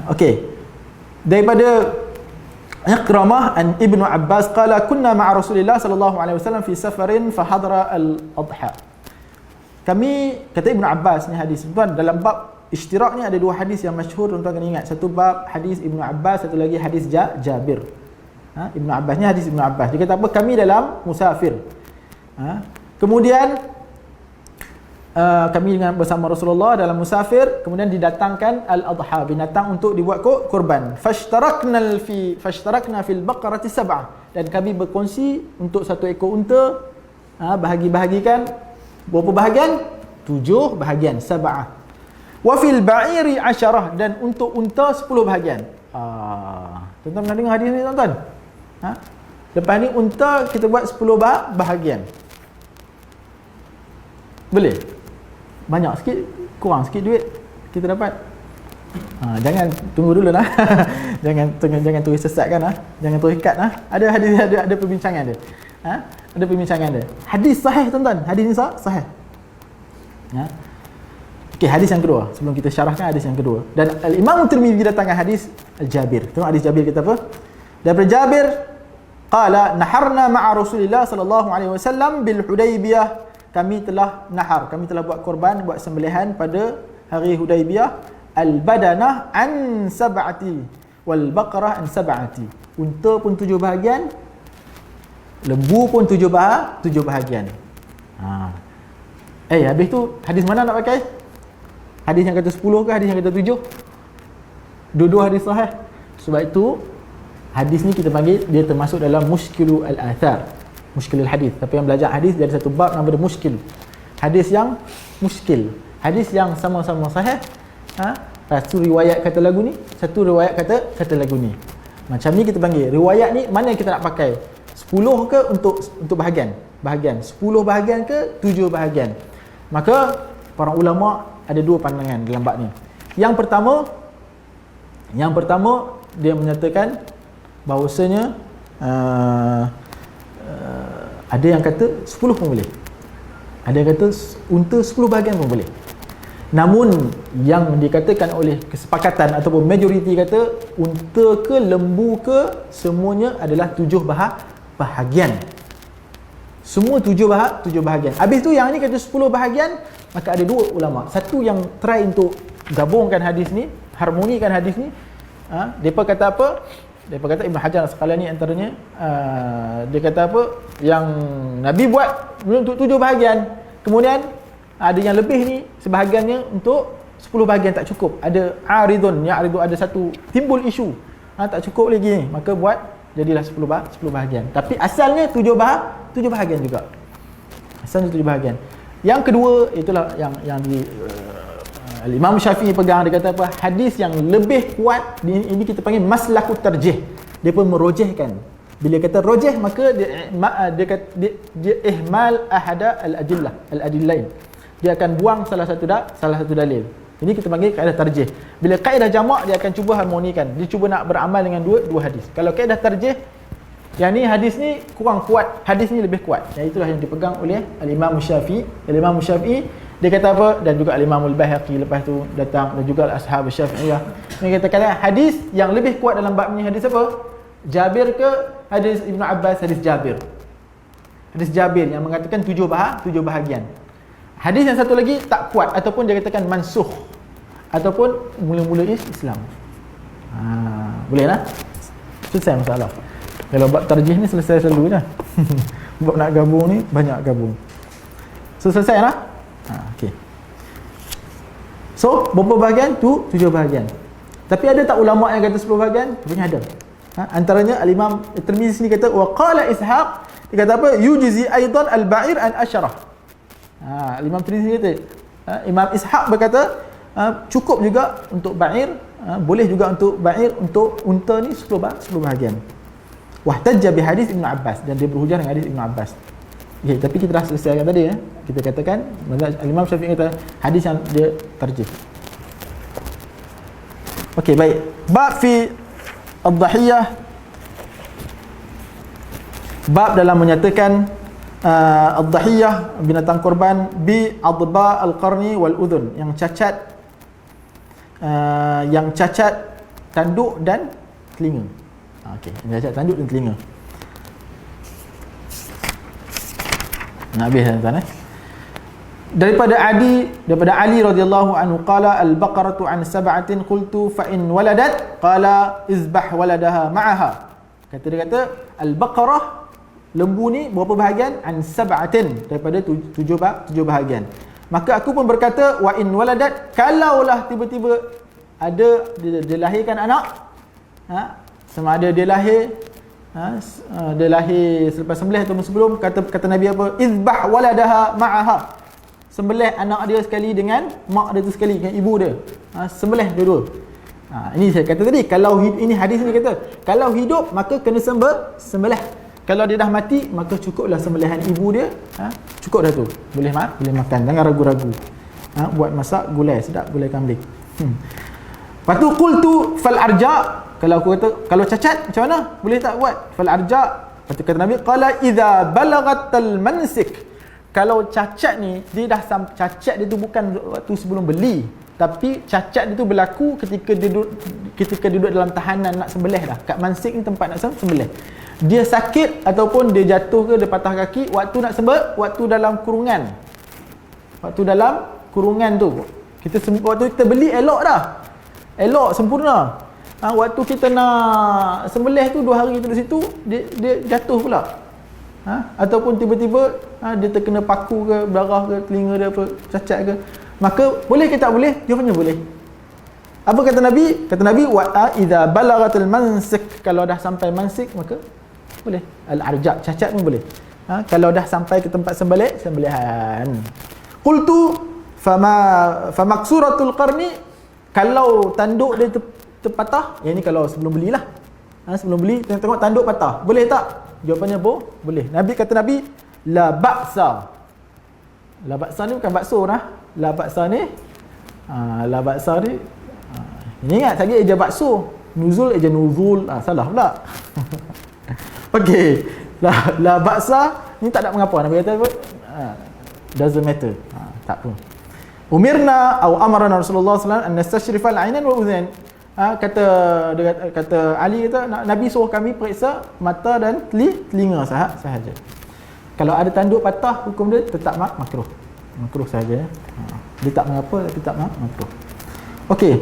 Okey. Daripada Iqramah an Ibnu Abbas qala kunna ma'a Rasulillah sallallahu alaihi wasallam fi safarin fa hadara al-adha. Kami, kata Ibnu Abbas ni hadis tuan, dalam bab ishtirak ni ada dua hadis yang masyhur, tuan-tuan kena ingat. Satu bab hadis Ibnu Abbas, satu lagi hadis Jabir. Ibnu Abbas ni hadis Ibnu Abbas. Dia kata apa? Kami dalam musafir. Kemudian kami dengan bersama Rasulullah dalam musafir, kemudian didatangkan al-adha, binatang untuk dibuat kurban. Fashtarakna fil baqarati sab'ah, dan kami berkongsi untuk satu ekor unta, bahagi-bahagikan berapa bahagian? 7 bahagian, sab'ah. Wa fil ba'iri 10, dan untuk unta 10 bahagian. Tuan-tuan pernah dengar hadis ni tuan-tuan? Lepas ni unta kita buat 10 bahagian. Boleh? Banyak sikit, kurang sikit duit kita dapat. Jangan tunggu dulu nah. jangan terus sesatkan nah. Jangan terus ikat nah. Ada hadis, ada perbincangan dia. Ada perbincangan dia. Hadis sahih tuan-tuan. Hadis ni sahih. Okey, hadis yang kedua. Sebelum kita syarahkan hadis yang kedua. Dan Imam Tirmizi datangkan hadis Jabir. Tengok hadis Jabir kata apa? Daripada Jabir qala naharna ma'a Rasulillah sallallahu alaihi wasallam bil Hudaybiyah. Kami telah nahar, kami telah buat korban, buat sembelihan pada hari Hudaybiyah. Al-badanah an sab'ati wal baqarah an sab'ati. Unta pun 7 bahagian, lembu pun 7 bahagian. Habis tu hadis mana nak pakai? Hadis yang kata 10 ke hadis yang kata 7? Dua-dua hadis sahih. Sebab itu hadis ni kita panggil dia termasuk dalam mushkilu al-athar, mushkilul hadis. Tapi yang belajar hadis dia ada satu bab nama dia mushkil. Hadis yang mushkil, hadis yang sama-sama sahih, satu riwayat kata lagu ni, satu riwayat kata lagu ni. Macam ni kita panggil riwayat ni mana yang kita nak pakai? 10 ke untuk bahagian? 10 bahagian ke 7 bahagian? Maka para ulama ada dua pandangan dalam bab ni. Yang pertama dia menyatakan bahawasanya ada yang kata 10 pun boleh. Ada yang kata unta 10 bahagian pun boleh. Namun yang dikatakan oleh kesepakatan ataupun majoriti kata unta ke lembu ke semuanya adalah 7 bahagian. Semua 7 bahagian. Habis tu yang ni kata 10 bahagian, maka ada dua ulama. Satu yang try untuk gabungkan hadis ni, harmonikan hadis ni. Depa kata apa? Depa kata Ibn Hajar Asqalani antaranya, dia kata apa? Yang Nabi buat untuk 7 bahagian. Kemudian ada yang lebih ni sebahagiannya untuk 10 bahagian tak cukup. Ada aridun, ada satu timbul isu. Tak cukup lagi ni, maka buat jadilah 10 bahagian. Tapi asalnya 7 bahagian juga. Asalnya 7 bahagian. Yang kedua itulah yang di Imam Syafi'i pegang, dia kata apa? Hadis yang lebih kuat ini kita panggil maslakut tarjih. Dia pun merojihkan. Bila kata rojih maka dia ihmal ahada al-adillain. Dia akan buang salah satu dalil. Ini kita panggil kaedah tarjih. Bila kaedah jamak dia akan cuba harmonikan. Dia cuba nak beramal dengan dua hadis. Kalau kaedah tarjih, yang ni hadis ni kurang kuat, hadis ni lebih kuat. Yang itulah yang dipegang oleh Al-Imam Syafi'i. Al-Imam Syafi'i dia kata apa? Dan juga Al-Imam Al-Baihaqi lepas tu datang, dan juga Al-Ashab Syafi'iyah. Dia kata hadis yang lebih kuat dalam bab ni hadis apa? Jabir ke hadis Ibnu Abbas? Hadis Jabir. Hadis Jabir yang mengatakan 7 bahagian. Hadis yang satu lagi tak kuat ataupun dia katakan mansukh ataupun mula-mula Islam. Boleh lah. Selesai masalah. Kalau bab tarjih ni selesai selalu dah. Bab nak gabung ni banyak gabung. So selesai lah. Okey. So berapa bahagian tu? 7 bahagian. Tapi ada tak ulama yang kata 10 bahagian? Rupanya ada. Antaranya al-Imam Tirmizi ni kata wa qala Ishaq, dia kata apa? Yujzi aidan al-ba'ir an asharah. Imam Tirmizi kata, Imam Ishaq berkata cukup juga untuk ba'ir, boleh juga untuk ba'ir, untuk unta ni 10 bahagian. Wahtajja bi hadis Ibn Abbas, dan dia berhujah dengan hadis Ibn Abbas. Okay, tapi kita dah selesaikan tadi kita katakan Imam Syafi'i kata hadis yang dia tarjih. Okey, baik. Bab fi ad-dhahiyah, bab dalam menyatakan ad-dhahiyah, binatang korban, bi adba al-qarni wal udhun, yang cacat tanduk dan telinga. Okey, yang cacat tanduk dan telinga. Nak habis tuan-tuan daripada Ali radhiyallahu anhu qala al-baqaratu an sab'atin qultu fa in waladat qala izbah waladaha ma'aha. Dia kata al-baqarah, lembu ni berapa bahagian? An sab'atin, daripada 7 bahagian. Maka aku pun berkata wa in waladat, kalaulah tiba-tiba ada dia lahirkan anak, sama ada dia lahir selepas sembelih atau sebelum, kata Nabi apa? Izbah waladaha ma'aha, sembelih anak dia sekali dengan mak dia tu sekali, dengan ibu dia. Sembelih dua-dua. Ini saya kata tadi, kalau ini hadis ni kata, kalau hidup maka kena sembelih. Kalau dia dah mati maka cukuplah sembelihan ibu dia. Cukup dah tu. Boleh makan, jangan ragu-ragu. Buat masak gulai, sedap gulai kambing. Lepas tu qultu fal arja', kalau aku kata kalau cacat macam mana? Boleh tak buat? Fal arja', kata Nabi qala idza balagatal mansik. Kalau cacat ni dia dah cacat dia tu bukan waktu sebelum beli, tapi cacat dia tu berlaku ketika duduk dalam tahanan nak sembelih dah. Kat mansik ni tempat nak sembelih. Dia sakit ataupun dia jatuh ke, dia patah kaki, waktu nak sembelih, waktu dalam kurungan. Waktu dalam kurungan tu. Waktu kita beli elok dah. Elok sempurna. Waktu kita nak sembelih tu 2 hari kita di situ, dia jatuh pula. Ataupun tiba-tiba dia terkena paku ke, darah ke, telinga dia apa, cacat ke, maka boleh ke tak boleh? Jawapannya boleh. Apa kata Nabi? Kata Nabi wa idza balagatil mansik, kalau dah sampai mansik maka boleh. Al-arja', cacat pun boleh. Kalau dah sampai ke tempat sembelihan. Qultu famaksuratul qarni, kalau tanduk dia terpatah, yang ni kalau sebelum belilah. Sebelum beli tengok tanduk patah, boleh tak? Jawapannya boleh. Nabi kata la ba'sa. La ba'sa ni bukan bakso lah. La ba'sa ni ini ingat lagi eja bakso. Nuzul eja nuzul. Salah pula. Okey. La ba'sa ni tak ada mengapa. Nabi kata apa? Doesn't matter. Tak pun. Umirna atau amarna Rasulullah sallallahu alaihi wasallam an nastashrifal ainan wa udhan. Kata Ali kata Nabi suruh kami periksa mata dan telinga sahaja. Kalau ada tanduk patah, hukum dia tetap makruh sahaja. Dia tak mengapa, tetap makruh. Okey.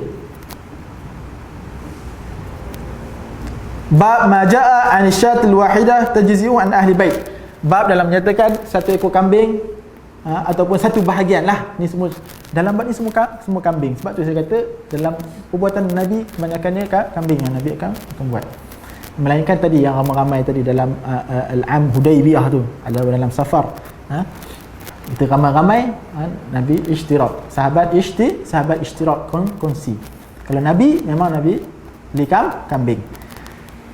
Bab ma jaa an syatil wahidah tajzi'u an ahli bait. Bab dalam menyatakan satu ekor kambing ataupun satu bahagian lah, ni semua dalam bab ni semua kambing. Sebab tu saya kata dalam perbuatan Nabi kebanyakannya kambing yang Nabi akan buat, melainkan tadi yang ramai-ramai tadi dalam al-am Hudaybiyah tu, ada dalam safar, kita ramai-ramai Nabi ishtirak, sahabat ishtirak kongsi. Kalau Nabi memang Nabi beli kambing,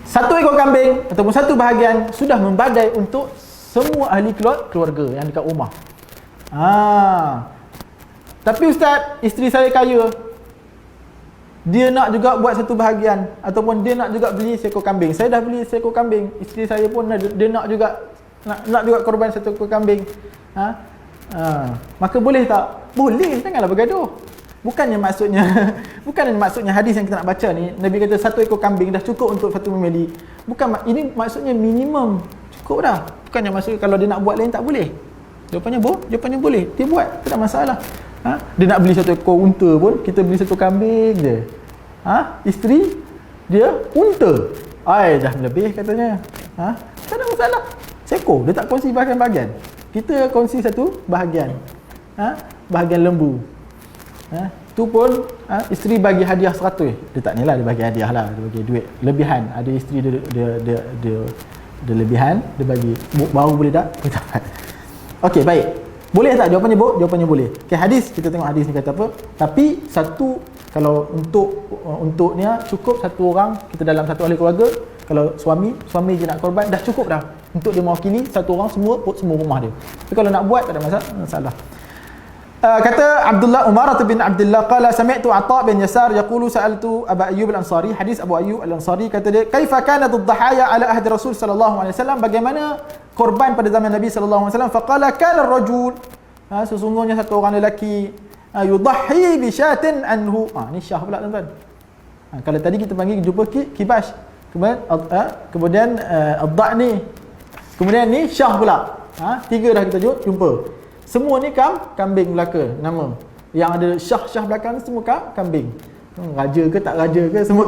satu ekor kambing ataupun satu bahagian sudah membadai untuk semua ahli keluarga yang dekat rumah. Tapi ustaz, isteri saya kaya, dia nak juga buat satu bahagian, ataupun dia nak juga beli seekor kambing. Saya dah beli seekor kambing, isteri saya pun dia nak juga korban satu ekor kambing. Maka boleh tak? Boleh, janganlah bergaduh. Bukannya maksudnya hadis yang kita nak baca ni, Nabi kata satu ekor kambing dah cukup untuk satu family. Ini maksudnya minimum cukup dah. Bukannya maksudnya kalau dia nak buat lain tak boleh. Jawapannya boleh. Dia buat, tak ada masalah. Dia nak beli satu ekor unta pun, kita beli satu kambing je. Isteri dia unta. Dah lebih katanya. Tak ada masalah. Seekor, dia tak kongsi bahagian-bahagian. Kita kongsi satu bahagian. Bahagian lembu. Tu pun isteri bagi hadiah 100. Dia tak ni lah, dia bagi hadiah lah, dia bagi duit lebihan. Ada isteri dia lebihan, dia bagi baru boleh tak? Boleh dapat. Okey, baik. Boleh tak jawapannya, Bu? Jawapannya boleh. Okey, hadis, kita tengok hadis ni kata apa. Tapi satu, kalau untuknya cukup satu orang, kita dalam satu ahli keluarga, kalau suami je nak korban, dah cukup dah. Untuk dia mewakili satu orang semua rumah dia. Tapi kalau nak buat tak ada masalah. Kata Umar bin Abdullah qala sami'tu Atha bin Yasar yaqulu sa'altu Abu Ayyub al-Ansari, hadis Abu Ayyub al-Ansari, kata dia, kaifa kanat ad-dhahaya ala ahdi Rasul sallallahu alaihi wasallam, bagaimana korban pada zaman Nabi sallallahu alaihi wasallam? Faqala kana ar-rajul, sesungguhnya satu orang lelaki, yudahhi bi syatin anhu. Ni syah pula tuan-tuan. Kalau tadi kita panggil jumpa kibash, kemudian ad-dhani, kemudian ni syah pula. Tiga dah kita jumpa. Semua ni kambing belaka nama. Yang ada syah belakang ni semua kambing. Raja ke tak raja ke, semua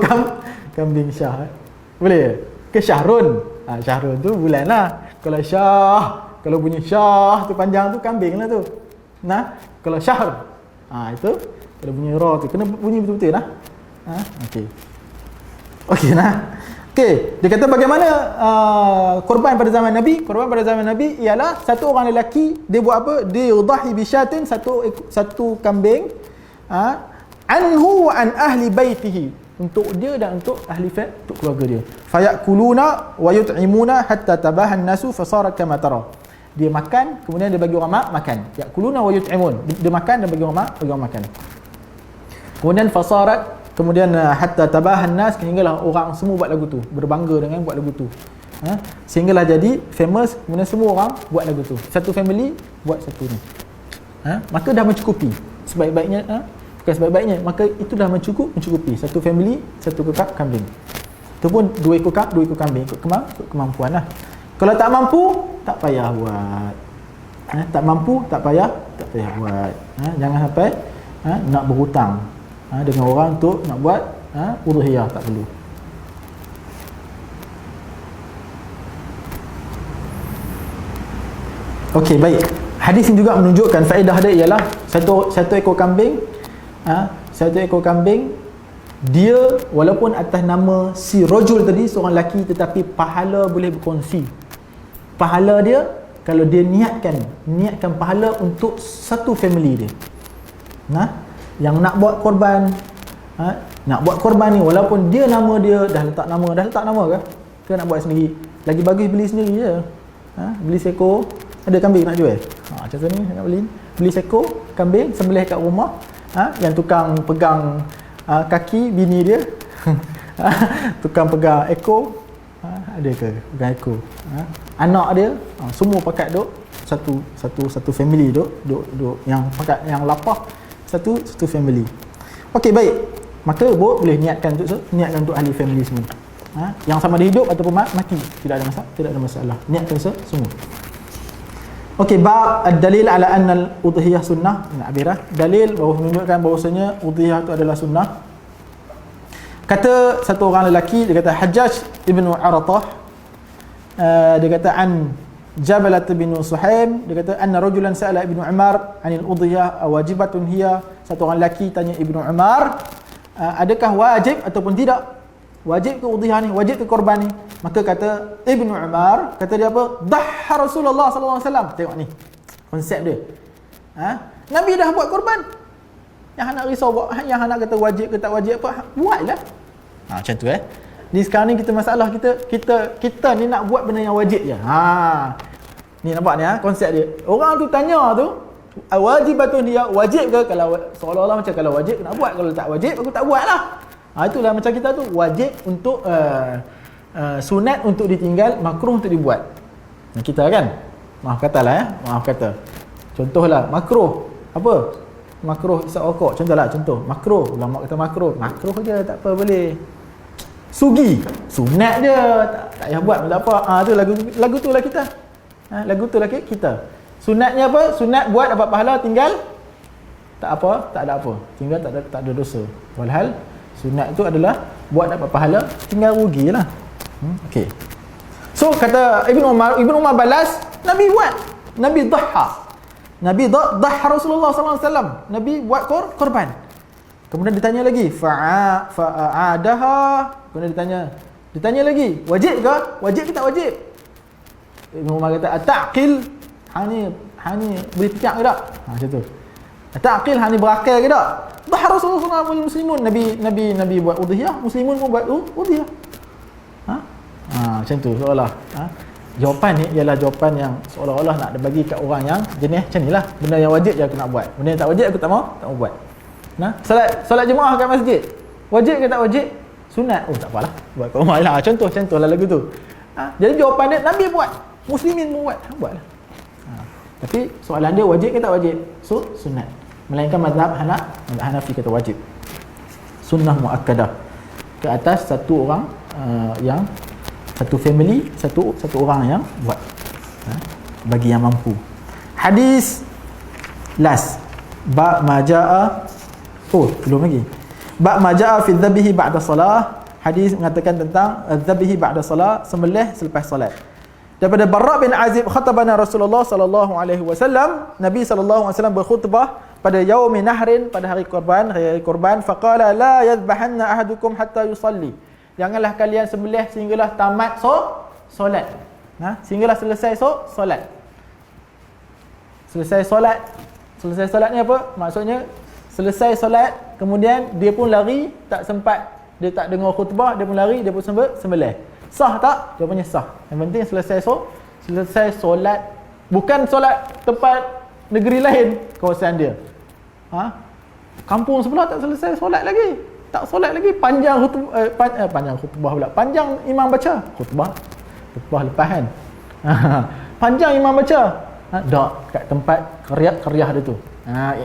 kambing syah. Boleh ke Syahrun? Syahrun tu bulan lah. Kalau syah, kalau bunyi syah tu panjang tu kambing lah tu. Kalau syahr, itu kalau bunyi ra tu kena bunyi betul-betul lah. Okey. Okey, dia kata bagaimana korban pada zaman Nabi? Korban pada zaman Nabi ialah satu orang lelaki, dia buat apa? Dia yudahi bi syatin, satu kambing, anhu wa an ahli baitihi, untuk dia dan untuk ahli untuk keluarga dia. Fayakuluna wa yut'imuna hatta tabahan nasu fasarat kama tara. Dia makan, kemudian dia bagi orang makan. Yakuluna wa yut'imun. Dia makan dan bagi orang makan. Kemudian fasarat, kemudian hatta tabahan nas, sehinggalah orang semua buat lagu tu, berbangga dengan buat lagu tu. Sehinggalah jadi famous, kemudian semua orang buat lagu tu. Satu family buat satu ni. Maka dah mencukupi. Sebaik-baiknya, bukan sebaik-baiknya, maka itu dah mencukupi. Satu family, satu kekak kambing. Itu pun dua ekor kambing, ikut kemampuan lah. Kalau tak mampu, tak payah buat. Tak mampu, tak payah buat. Jangan sampai nak berhutang dengan orang untuk nak buat udhiyah, tak perlu. Okey, baik. Hadis ini juga menunjukkan faedah dia ialah satu ekor kambing, dia walaupun atas nama si rajul tadi, seorang lelaki, tetapi pahala boleh berkongsi. Pahala dia, kalau dia niatkan pahala untuk satu family dia. Yang nak buat korban, ni walaupun dia nama dia dah letak nama ke nak buat sendiri, lagi bagus beli sendiri je. Beli seekor, ada kambing nak jual, macam ni nak beli seekor kambing, sembelih kat rumah, yang tukang pegang kaki bini dia tukang pegang ekor, ada ke pegang ekor, anak dia, semua pakat duk satu family duk yang pakat, yang lapar satu family. Okey, baik. Maka boleh niatkan untuk ahli family semua. Yang sama ada hidup ataupun mati, tidak ada masalah. Niatkan semua. Okey, bab ad-dalil ala anna al-udhiyah sunnah. Abirah, dalil bahawa menunjukkan bahawasanya udhiyah itu adalah sunnah. Kata satu orang lelaki, dia kata Hajjaj ibnu Aratah, dia kata an Jabalah bin Suhaim, dia kata anna rajulan sa'ala Ibnu Umar anil udhiyah wajibatun hiya. Satu orang lelaki tanya Ibnu Umar, adakah wajib ataupun tidak? Wajib ke udhiyah ni? Wajib ke korban ni? Maka kata Ibnu Umar, kata dia apa? Dhahha Rasulullah sallallahu alaihi wasallam. Tengok ni konsep dia. Nabi dah buat korban. Yang nak risau buat, yang nak kata wajib ke tak wajib apa, buatlah. Macam tu Ni sekarang ni kita masalah kita ni nak buat benda yang wajib je. Ni nampak ni konsep dia. Orang tu tanya tu, wajibatun dia, wajib ke? Kalau seolah-olah macam kalau wajib nak buat, kalau tak wajib aku tak buatlah. Itulah macam kita tu, wajib untuk sunat untuk ditinggal, makruh untuk dibuat. Kita kan, maaf kata. Contohlah makruh apa? Makruh isap rokok, contoh makruh, ulama kata makruh je, tak apa, boleh. Sugi, sunat je, tak payah buat, tak apa. Tu lagu tu lah kita. Lagu tu lah kita. Sunatnya apa? Sunat buat dapat pahala, tinggal tak apa, tak ada apa. Tinggal tak ada dosa. Walhal Sunat itu adalah buat dapat pahala, tinggal rugilah. Okey. So kata Ibn Umar balas, Nabi buat. Nabi dhaha. Nabi dhaha Rasulullah sallallahu alaihi wasallam. Nabi buat korban. Kemudian ditanya lagi, fa'adaha. Kemudian ditanya lagi, wajib ke? Wajib ke tak wajib? Ibn Umar kata, ataqil, hani boleh fikir ke tak? Macam tu. Ataqil, hani berakal ke tak? Dhaha Rasulullah sallallahu muslimun. Nabi buat udhiyah, muslimun pun buat udhiyah. Macam tu seolah. Jawapan ni ialah jawapan yang seolah-olah nak bagi kat orang yang jenis macam nilah. Benda yang wajib je aku nak buat. Benda yang tak wajib aku tak mau buat. Solat jemaah kat masjid. Wajib ke tak wajib? Sunat. Oh tak apalah. Buat kat rumah lah. Contoh lah lagu tu. Jadi jawapan dia Nabi buat. Muslimin pun buat. Buatlah. Tapi soalan dia wajib ke tak wajib? So sunat. Melainkan mazhab Hanafi kata wajib. Sunnah muakkadah. Ke atas satu orang yang satu family, satu orang yang buat. Bagi yang mampu. Hadis last. Ba' ma ja'a. Oh, belum lagi. Ba' ma ja'a fi dhabihi ba'da salah. Hadis mengatakan tentang dhabihi ba'da salah, sembelih selepas solat. Daripada Barra' bin Azib, khatabana Rasulullah sallallahu alaihi wasallam. Nabi sallallahu alaihi wasallam berkhutbah pada yaumi nahrin, pada hari korban, faqala la yadhbahanna ahadukum hatta yusalli. Janganlah kalian sembelih sehinggalah tamat solat. Sehinggalah selesai solat. Selesai solat ni apa? Maksudnya selesai solat, kemudian dia pun lari, tak sempat, dia tak dengar khutbah, dia pun lari, dia pun sembelih. Sah tak? Jawapannya sah. Yang penting selesai solat, bukan solat tempat negeri lain kawasan dia. Kampung sebelah tak selesai solat lagi. Tak solat lagi, panjang khutbah pula. Panjang imam baca. Khutbah lepas kan. Panjang imam baca. Tak kat tempat qaryah dia tu.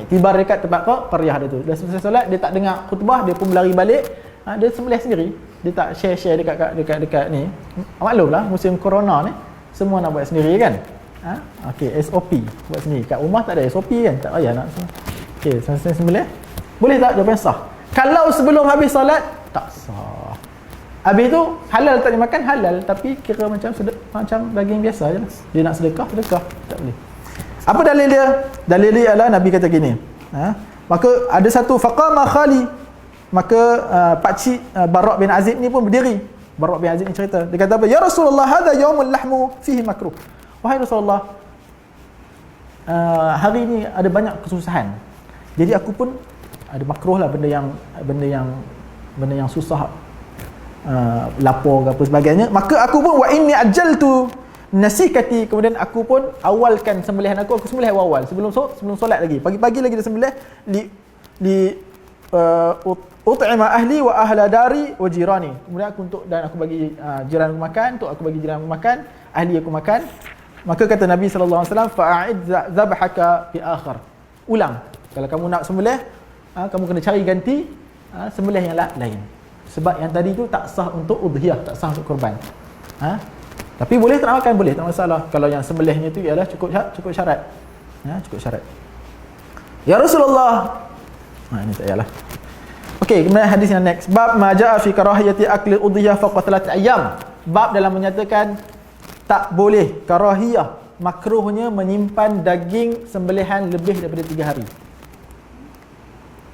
Iktibar dekat tempat qaryah dia tu. Dah selesai solat, dia tak dengar khutbah, dia pun berlari balik. Dia sembelih sendiri. Dia tak share dekat ni. Maklumlah musim corona ni semua nak buat sendiri kan. Okey, SOP buat sendiri. Kat rumah tak ada SOP kan, tak payah nak. Okey, selesai sembelih. Boleh tak? Jawapan sah. Kalau sebelum habis solat, tak sah. Habis tu halal tak dimakan, halal, tapi kira macam daging biasa je lah. Dia nak sedekah, tak boleh. Apa dalil dia? Dalil dia adalah Nabi kata gini. Maka ada satu faqama khali. Maka pakcik Barra' bin Azib ni pun berdiri. Barra' bin Azib ni cerita. Dia kata apa? Ya Rasulullah, hadha yaumul lahmu fihi makruh. Wahai Rasulullah, hari ni ada banyak kesusahan. Jadi aku pun ada makruh lah, benda yang susah, lapor ke apa sebagainya. Maka aku pun wa inni ajaltu nasikati, kemudian aku pun awalkan sembelihan aku sembelih awal sebelum solat lagi. Pagi-pagi lagi dia sembelih ut'ima ahli wa ahla dari wa jirani. Kemudian aku bagi jiran aku makan, aku bagi jiran aku makan, ahli aku makan. Maka kata Nabi sallallahu alaihi wasallam, fa'id dhabhaka fi akhir. Ulang. Kalau kamu nak sembelih, kamu kena cari ganti sembelih yang lain. Sebab yang tadi tu tak sah untuk udhiyah, tak sah untuk korban. Tapi boleh tak nak makan? Boleh, tak masalah. Kalau yang sembelihnya tu ialah cukup syarat. Cukup syarat. Ya Rasulullah. Ini tak yalah. Okey, kemudian hadis yang next. Bab ma jaa fi karahiyati akli udhiyah fawqa 3 ayyam. Bab dalam menyatakan tak boleh, karahiyah, makruhnya menyimpan daging sembelihan lebih daripada 3 hari.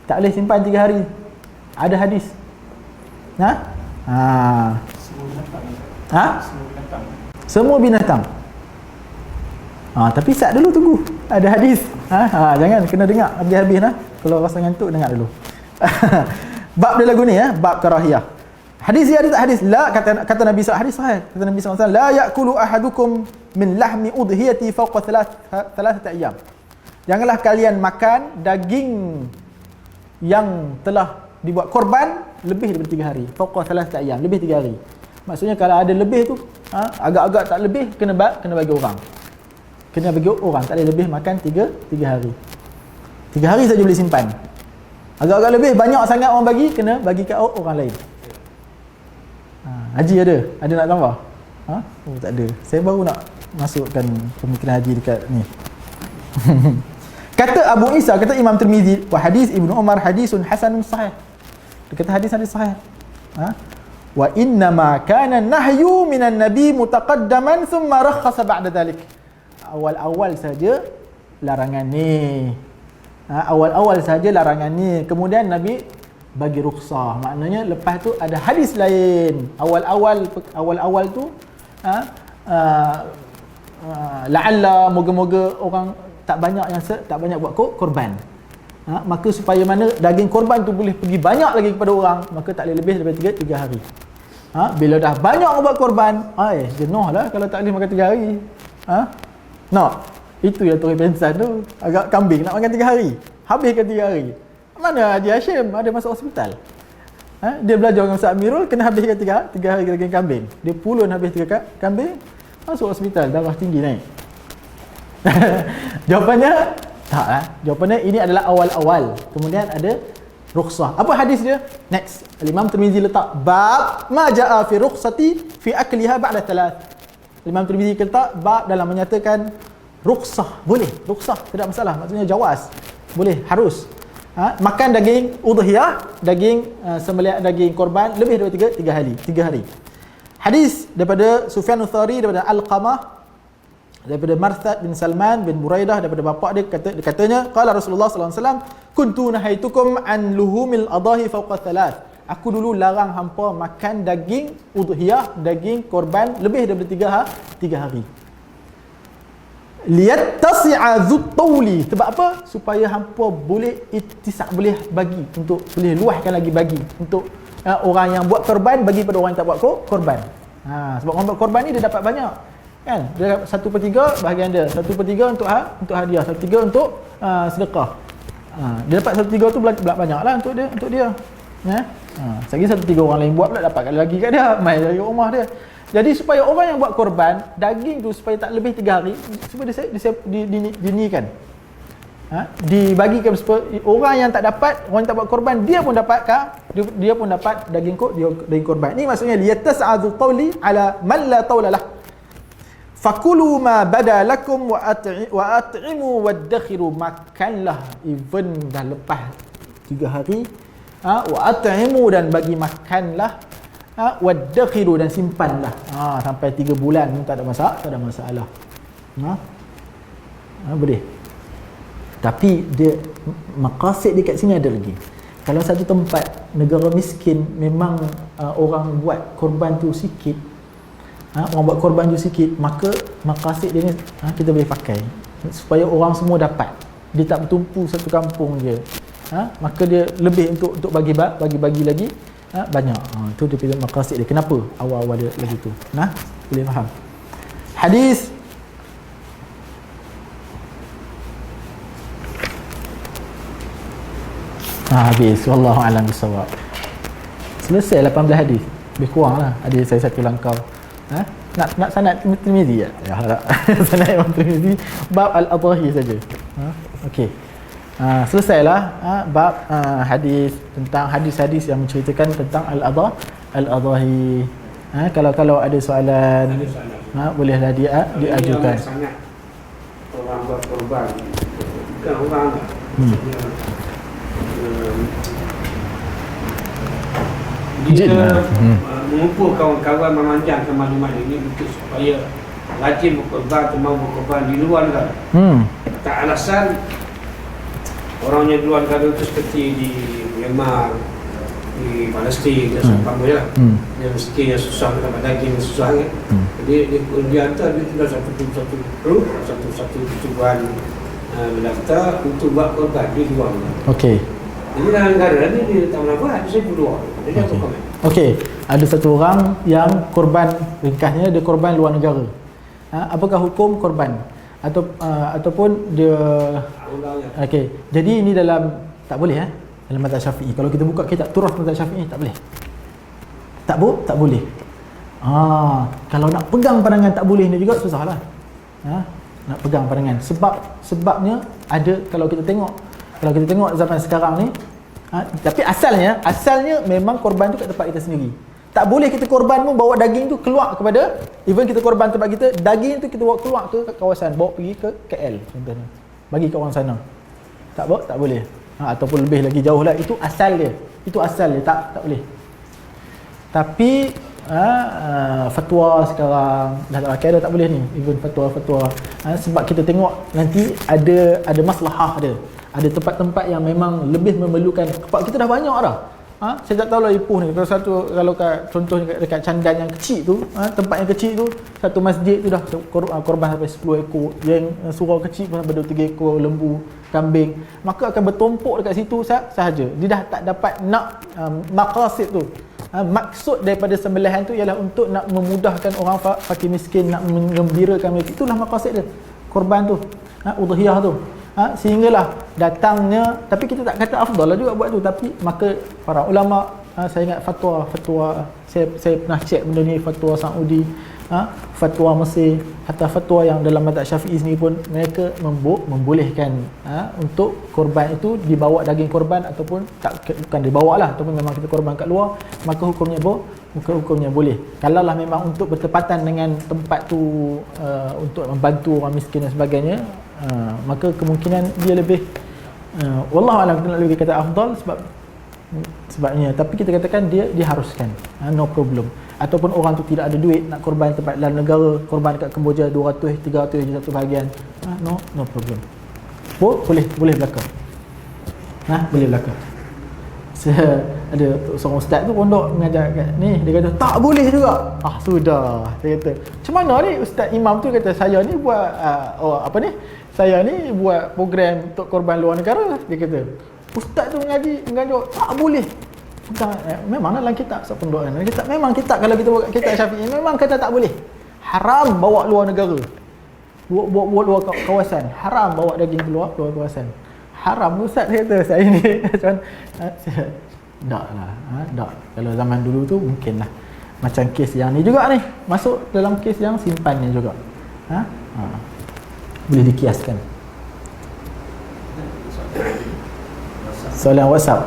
Tak boleh simpan 3 hari. Ada hadis. Semua binatang. Tapi sat dulu tunggu. Ada hadis. Jangan kena dengar habis-habis nah. Kalau rasa ngantuk dengar dulu. Bab dia lagu ni bab karahiyah. Hadis dia ada tak hadis? La, kata Nabi SAW, hadis sahih. Kata Nabi SAW, la ya'kulu ahadukum min lahmi udhiyati fawqa 3 ayyam. Janganlah kalian makan daging yang telah dibuat korban lebih daripada 3 hari. Fawqa 3 ayyam, lebih 3 hari. Maksudnya kalau ada lebih tu, agak-agak tak lebih, kena bagi orang. Kena bagi orang, tak boleh lebih makan 3 hari. 3 hari saja boleh simpan. Agak-agak lebih, banyak sangat orang bagi, kena bagi kat orang lain. Haji ada nak tambah? Oh tak ada. Saya baru nak masukkan pemikiran haji dekat ni. Kata Abu Isa, kata Imam Tirmizi, wa hadis Ibnu Umar hadisun hasanun sahih. Dia kata hadis sahih. Wa inna ma kana nahyu minan nabi mutaqaddaman thumma rakhasa ba'da dhalik. Awal-awal saja larangan ni. Awal-awal saja larangan ni. Kemudian Nabi bagi rukhsah. Maknanya lepas tu ada hadis lain. Awal-awal tu la'alla moga-moga orang tak banyak buat korban. Maka supaya mana daging korban tu boleh pergi banyak lagi kepada orang, maka tak boleh lebih daripada 3 hari. Bila dah banyak orang buat korban, jenuh lah kalau tak boleh makan 3 hari. Itu yang Tori Pensan tu, agak kambing nak makan 3 hari, habiskan 3 hari. Mana Haji Hashim ada masuk hospital? Dia belajar dengan Ustaz Amirul, kena habiskan 3 hari daging kambing. Dia pulun habis 3 kambing, masuk hospital, darah tinggi naik. Jawapannya tak lah. Jawapannya ini adalah awal-awal. Kemudian ada rukhsah. Apa hadis dia? Next. Imam Tirmizi letak bab ma jaa fi rukhsati fi akliha ba'da thalath. Imam Tirmizi letak bab dalam menyatakan rukhsah. Boleh. Rukhsah tidak masalah. Maksudnya jawaz. Boleh, harus. Makan daging udhiyah, daging sembelih daging korban lebih daripada 3 hari. Hadis daripada Sufyan Ats-Tsauri, daripada Alqamah, daripada Marthad bin Salman bin Buraidah, daripada bapa dia katanya qala Rasulullah sallallahu alaihi wasallam kuntu nahaitukum an luhumil adahi fawqa thalath. Aku dulu larang hampa makan daging udhiyah, daging korban lebih daripada 3 hari. Liyattasi'a dzut tawli. Sebab apa? Supaya hampa boleh ittisak, boleh bagi, untuk boleh luahkan lagi bagi untuk orang yang buat korban, bagi pada orang yang tak buat korban. Sebab orang buat korban ni dia dapat banyak. Kan? Dia 1/3 bahagian dia, 1/3 untuk hadiah, 1/3 untuk sedekah. Dia dapat 1/3 tu banyaklah untuk dia. Lagi 1/3 orang lain buat pula dapat lagi kat dia, mai dari rumah dia. Jadi supaya orang yang buat korban, daging tu supaya tak lebih 3 hari, supaya dinikan. Dibagikan supaya orang yang tak dapat, orang yang tak buat korban, dia pun dapat daging korban. Ini maksudnya liyatas'adu tawli ala man la tawla lah. Fakulu ma bada lakum wa at'imu waddakhiru. Makanlah even dah lepas 3 hari, wa at'imu, dan bagi makanlah, waddakhiru, dan simpanlah sampai 3 bulan pun tak ada masalah. Boleh. Tapi dia maqasid dekat sini ada lagi. Kalau satu tempat negara miskin memang orang buat korban tu sikit, orang buat korban tu sikit, maka maqasid dia ni kita boleh pakai supaya orang semua dapat. Dia tak bertumpu satu kampung je. Maka dia lebih untuk bagi lagi banyak. Itu dia pilih maqasid dia. Kenapa awal-awal dia lagi tu? Boleh faham. Hadis habis. Wallahu a'lam bissawab. Selesai 18 hadis. Lebih kurang lah. Ada saya satu langkah. Nak sanad Tirmizi ya tak. Sanad Imam Tirmizi bab al-adhahi saja. Okey. Selesailah bab hadis, tentang hadis-hadis yang menceritakan tentang al-adhahi. Kalau ada soalan, bolehlah diajukan. Sangat orang buat korban, bukan orang dia mengumpul kawan-kawan memanjangkan maklumat ini untuk supaya rajin berkorban atau mau berkorban di luar negara. Tak alasan orangnya di luar negara itu seperti di Myanmar, di Palestin dan sebagainya. Yang miskin, yang susah, dapat daging yang susah kan. Jadi dia hantar, dia tinggal satu grup, satu tujuan mendaftar untuk buat korban di luar negara. Okey. Jadi dalam negara ni dia tak pernah buat, saya keluar. Jadi apa komen? Okey, ada satu orang yang korban, ringkasnya dia korban luar negara. Apakah hukum korban? Ataupun dia okey. Jadi ini dalam tak boleh dalam mazhab Syafi'i. Kalau kita buka kitab Turah mazhab Syafi'i tak boleh. Tak boleh. Kalau nak pegang pandangan tak boleh ni juga susahlah. Nak pegang pandangan. Sebabnya ada, kalau kita tengok zaman sekarang ni, tapi asalnya memang korban tu kat tempat kita sendiri. Tak boleh kita korban pun bawa daging tu keluar kepada, even kita korban tempat kita, daging tu kita bawa keluar ke kawasan, bawa pergi ke KL contohnya, bagi ke orang sana. Tak boleh. Ataupun lebih lagi jauh lah, itu asal dia. Itu asal dia, tak boleh. Tapi fatwa sekarang dah tak pakai dah, tak boleh ni. Even fatwa-fatwa sebab kita tengok nanti ada maslahah dia. Ada tempat-tempat yang memang lebih memerlukan. Sebab kita dah banyak dah. Saya tak tahulah Ipoh ni. Kalau contohnya dekat Candan yang kecil tu, tempat yang kecil tu, satu masjid tu dah korban sampai 10 ekor. Yang surau kecil pun sampai 2-3 ekor lembu, kambing. Maka akan bertumpuk dekat situ sahaja. Dia dah tak dapat nak maqasid tu. Maksud daripada sembelihan tu ialah untuk nak memudahkan orang fakir miskin, nak menggembirakan mereka. Itulah maqasid dia. Korban tu, udhiyah tu. Sehinggalah datangnya, tapi kita tak kata afdal lah juga buat tu, tapi maka para ulama, saya ingat fatwa saya pernah cek benda ni, fatwa Saudi, fatwa Mesir, hatta fatwa yang dalam mazhab Syafi'i sini pun mereka membolehkan untuk korban itu dibawa daging korban ataupun bukan dibawa lah, ataupun memang kita korban kat luar, maka hukumnya boleh. Kalaulah memang untuk bertepatan dengan tempat tu, untuk membantu orang miskin dan sebagainya, maka kemungkinan dia lebih wallahu alam, kita nak lebih kata afdal sebabnya, tapi kita katakan dia diharuskan, no problem. Ataupun orang tu tidak ada duit nak korban tempat dalam negara, korban dekat Kemboja 200, 300 je satu bahagian, no problem. Boleh berlaku. Boleh berlaku. Ada seorang ustaz tu pondok mengajar kat ni, dia kata tak boleh juga. Sudah, saya kata macam mana ni ustaz imam tu kata saya ni buat saya ni buat program untuk korban luar negara. Dia kata ustaz tu mengajar tak boleh. Memanglah dalam kitab sepondok kan. Memang kitab, kalau kita buat kitab Syafi'i memang kata tak boleh. Haram bawa luar negara. Buat luar kawasan. Haram bawa daging keluar kawasan. Haram ustaz, kata saya ni macam tak lah. Tak. Kalau zaman dulu tu mungkin lah. Macam kes yang ni juga ni, masuk dalam kes yang simpan ni juga. Boleh dikiaskan. Soalan WhatsApp.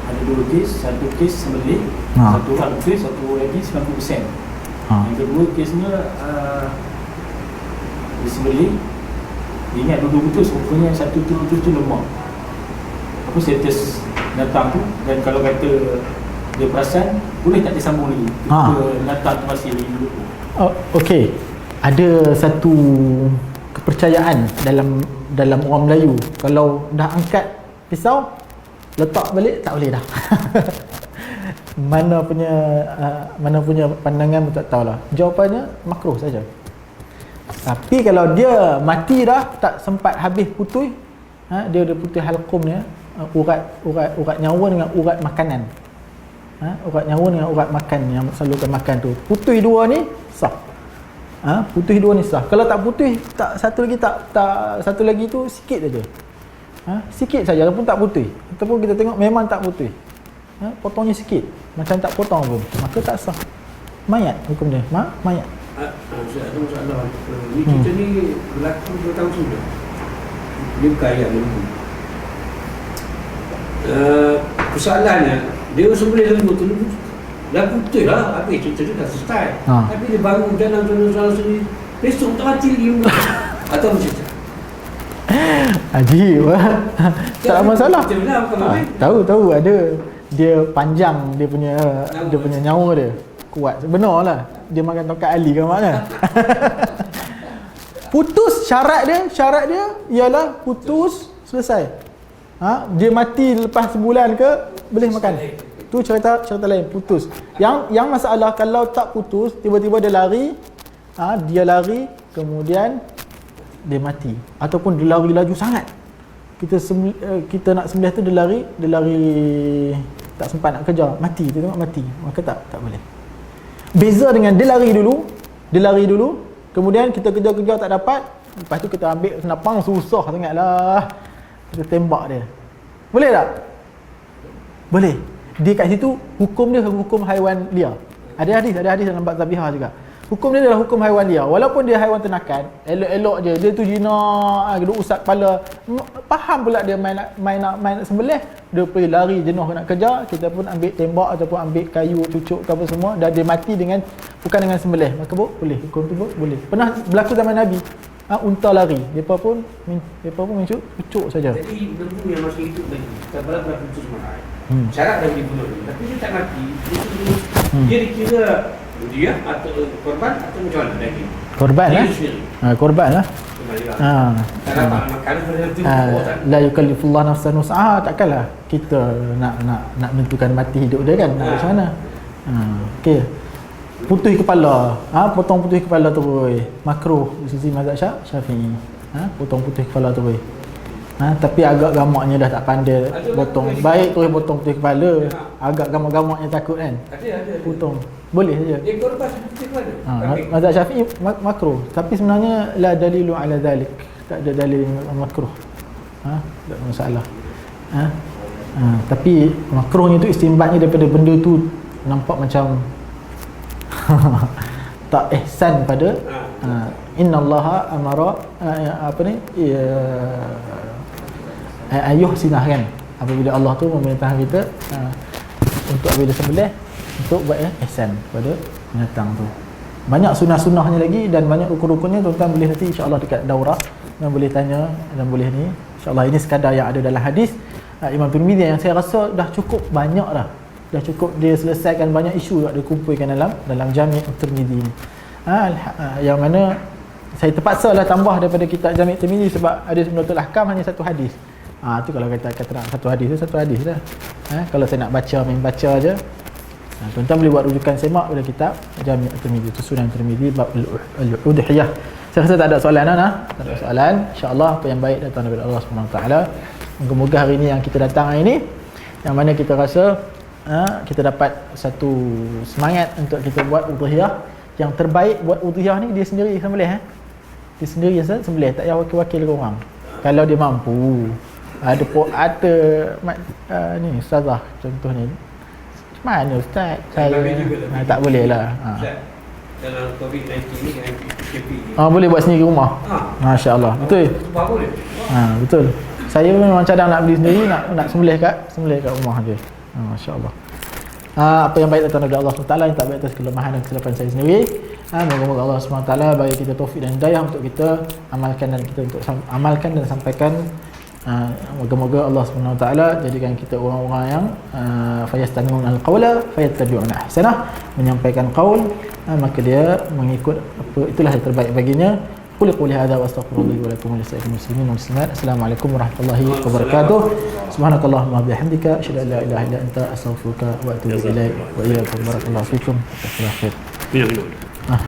Ada 2 kes, satu kes sembelih, satu orang betul, satu lagi 90%. Yang kedua kesnya disembelih, dia ingat dua putus, rupanya satu tu lemah. Apa status datang tu, dan kalau kata dia perasan, boleh tak disambung lagi? Datang tu masih lagi dulu. Okey. Ada satu kepercayaan dalam orang Melayu, kalau dah angkat pisau letak balik tak boleh dah. Mana punya pandangan tak tahulah. Jawapannya makruh saja. Tapi kalau dia mati dah, tak sempat habis putui, dia ada putih halqum ni, urat nyawa dengan urat makanan. Urat nyawa dengan urat makan yang salurkan makan tu. Putih dua ni sah. Putih dua ni sah. Kalau tak putih, satu lagi tu sikit saja. Sikit saja ataupun tak putih. Ataupun kita tengok memang tak putih. Potongnya sikit, macam tak potong pun, maka tak sah. Mayat hukum dia. Mayat. Saya ada masalah. Ni kita ni berlaku 2 tahun sudah. Dia bukan ayam lembu. Persoalannya, dia sembelih lembu tu dah putih lah, habis cerita dia dah selesai. Tapi dia baru dalam tuan-tuan sendiri, besok tak mati lagi. Atau macam tu. Ajib. Tak ada masalah. Tahu ada. Dia panjang dia punya nyawa dia. Kuat. Benar lah. Dia makan tongkat Ali kan makna. Putus syarat dia ialah putus selesai. Dia mati lepas sebulan ke boleh makan. Tu cerita lain, putus. Yang masalah kalau tak putus, tiba-tiba dia lari kemudian dia mati ataupun dia lari laju sangat. Kita nak sembelih tu dia lari tak sempat nak kejar, mati, dia tengok mati, maka tak boleh. Beza dengan dia lari dulu, kemudian kita kejar-kejar tak dapat, lepas tu kita ambil senapang, susah sangatlah, kita tembak dia. Boleh tak? Boleh. Dia kat situ hukum dia hukum haiwan liar. Ada hadis dalam bab zabihah juga. Hukum dia adalah hukum haiwan liar. Walaupun dia haiwan ternakan, elok-elok je, dia tu jinak, dia usap kepala. Faham pula dia main nak sembelih, dia pergi lari jenuh nak kejar, kita pun ambil tembak ataupun ambil kayu cucuk ke apa semua, dan dia mati bukan dengan sembelih. Maka boleh, hukum tu boleh. Pernah berlaku zaman Nabi. unta lari, depa pun main cucuk saja. Jadi lembu yang masih hidup lagi, tak berapa putus marah. Syarat dah dibunuh, tapi dia tak mati. Dia dikira dia atau korban atau macam mana lagi? Korban lah. Korban lah. Tak dapat makan benda tu. La yukallifullah nafsan wus'aha, takkanlah kita nak menentukan mati hidup dia kan, nak macam mana. Okey. Putih kepala, potong putih kepala terus. Makruh di sisi mazhab Syafi'i. Potong putih kepala terus. Tapi agak gamaknya dah tak pandai potong. Baik terus potong putih kepala. Agak gamak-gamaknya takut kan. Ada. Potong. Boleh saja. Dia korban putih kepala. Mazhab Syafi'i makruh. Tapi sebenarnya la dalilu ala dhalik. Tak ada dalil makruh. Tak masalah. Tapi makruhnya tu istinbatnya daripada benda tu nampak macam tak ihsan pada innallaha amara ayuh sinah kan, apabila Allah tu memerintah kita untuk apabila sembelih untuk buat ihsan pada binatang tu. Banyak sunnah-sunnahnya lagi dan banyak rukun-rukunnya, tuan-tuan boleh nanti insya-Allah dekat daurah dan boleh tanya dan boleh ni insya-Allah. Ini sekadar yang ada dalam hadis Imam Tirmizi yang saya rasa dah cukup banyak dah cukup dia selesaikan banyak isu yang dia kumpulkan dalam Jami' Tirmizi ni. Yang mana saya terpaksalah tambah daripada kitab Jami' Tirmizi sebab ada Umdatul Ahkam hanya satu hadis. Tu kalau kata nak satu hadis dah. Kalau saya nak main baca aja. Tuan-tuan boleh buat rujukan semak pada kitab Jami' Tirmizi, Sunan Tirmizi bab al-udhiyah. Saya rasa tak ada soalan tak ada soalan. Insya-Allah apa yang baik datang daripada Allah Subhanahu Wa Taala. Moga-moga hari ini yang kita datang hari ini yang mana kita rasa kita dapat satu semangat untuk kita buat udhiyah. Yang terbaik buat udhiyah ni dia sendiri sembelih. Dia sendiri sembelih, tak payah wakil-wakil orang. Kalau dia mampu. Ada ni ustazah contoh ni. Macam mana ustaz? Saya tak boleh lah. Dalam COVID-19 ni dengan PKP ni. Boleh buat sendiri rumah. Masya-Allah. Betul. Boleh. Betul. Saya memang cadang nak beli sendiri, nak sembelih kat rumah dia. Masya-Allah. Apa yang baik datang dari Allah SWT, yang tak baik atas kelemahan dan kesilapan saya sendiri. Moga-moga Allah SWT bagi kita taufik dan hidayah untuk kita amalkan dan sampaikan. Moga-moga Allah SWT jadikan kita orang-orang yang fayastami'una al-qawla fayattabi'una ahsanah, menyampaikan qaul maka dia mengikut apa itulah yang terbaik baginya. Qul quli hadza wa astaghfirullahi wa lakum wa lisa'il muslimin wal muslimat. Assalamualaikum warahmatullahi wabarakatuh. Subhanakallahumma bihamdika asyhadu an la ilaha illa anta astaghfiruka wa atubu ilaik. Wa iyyakum barakallahu fikum. Assalamualaikum.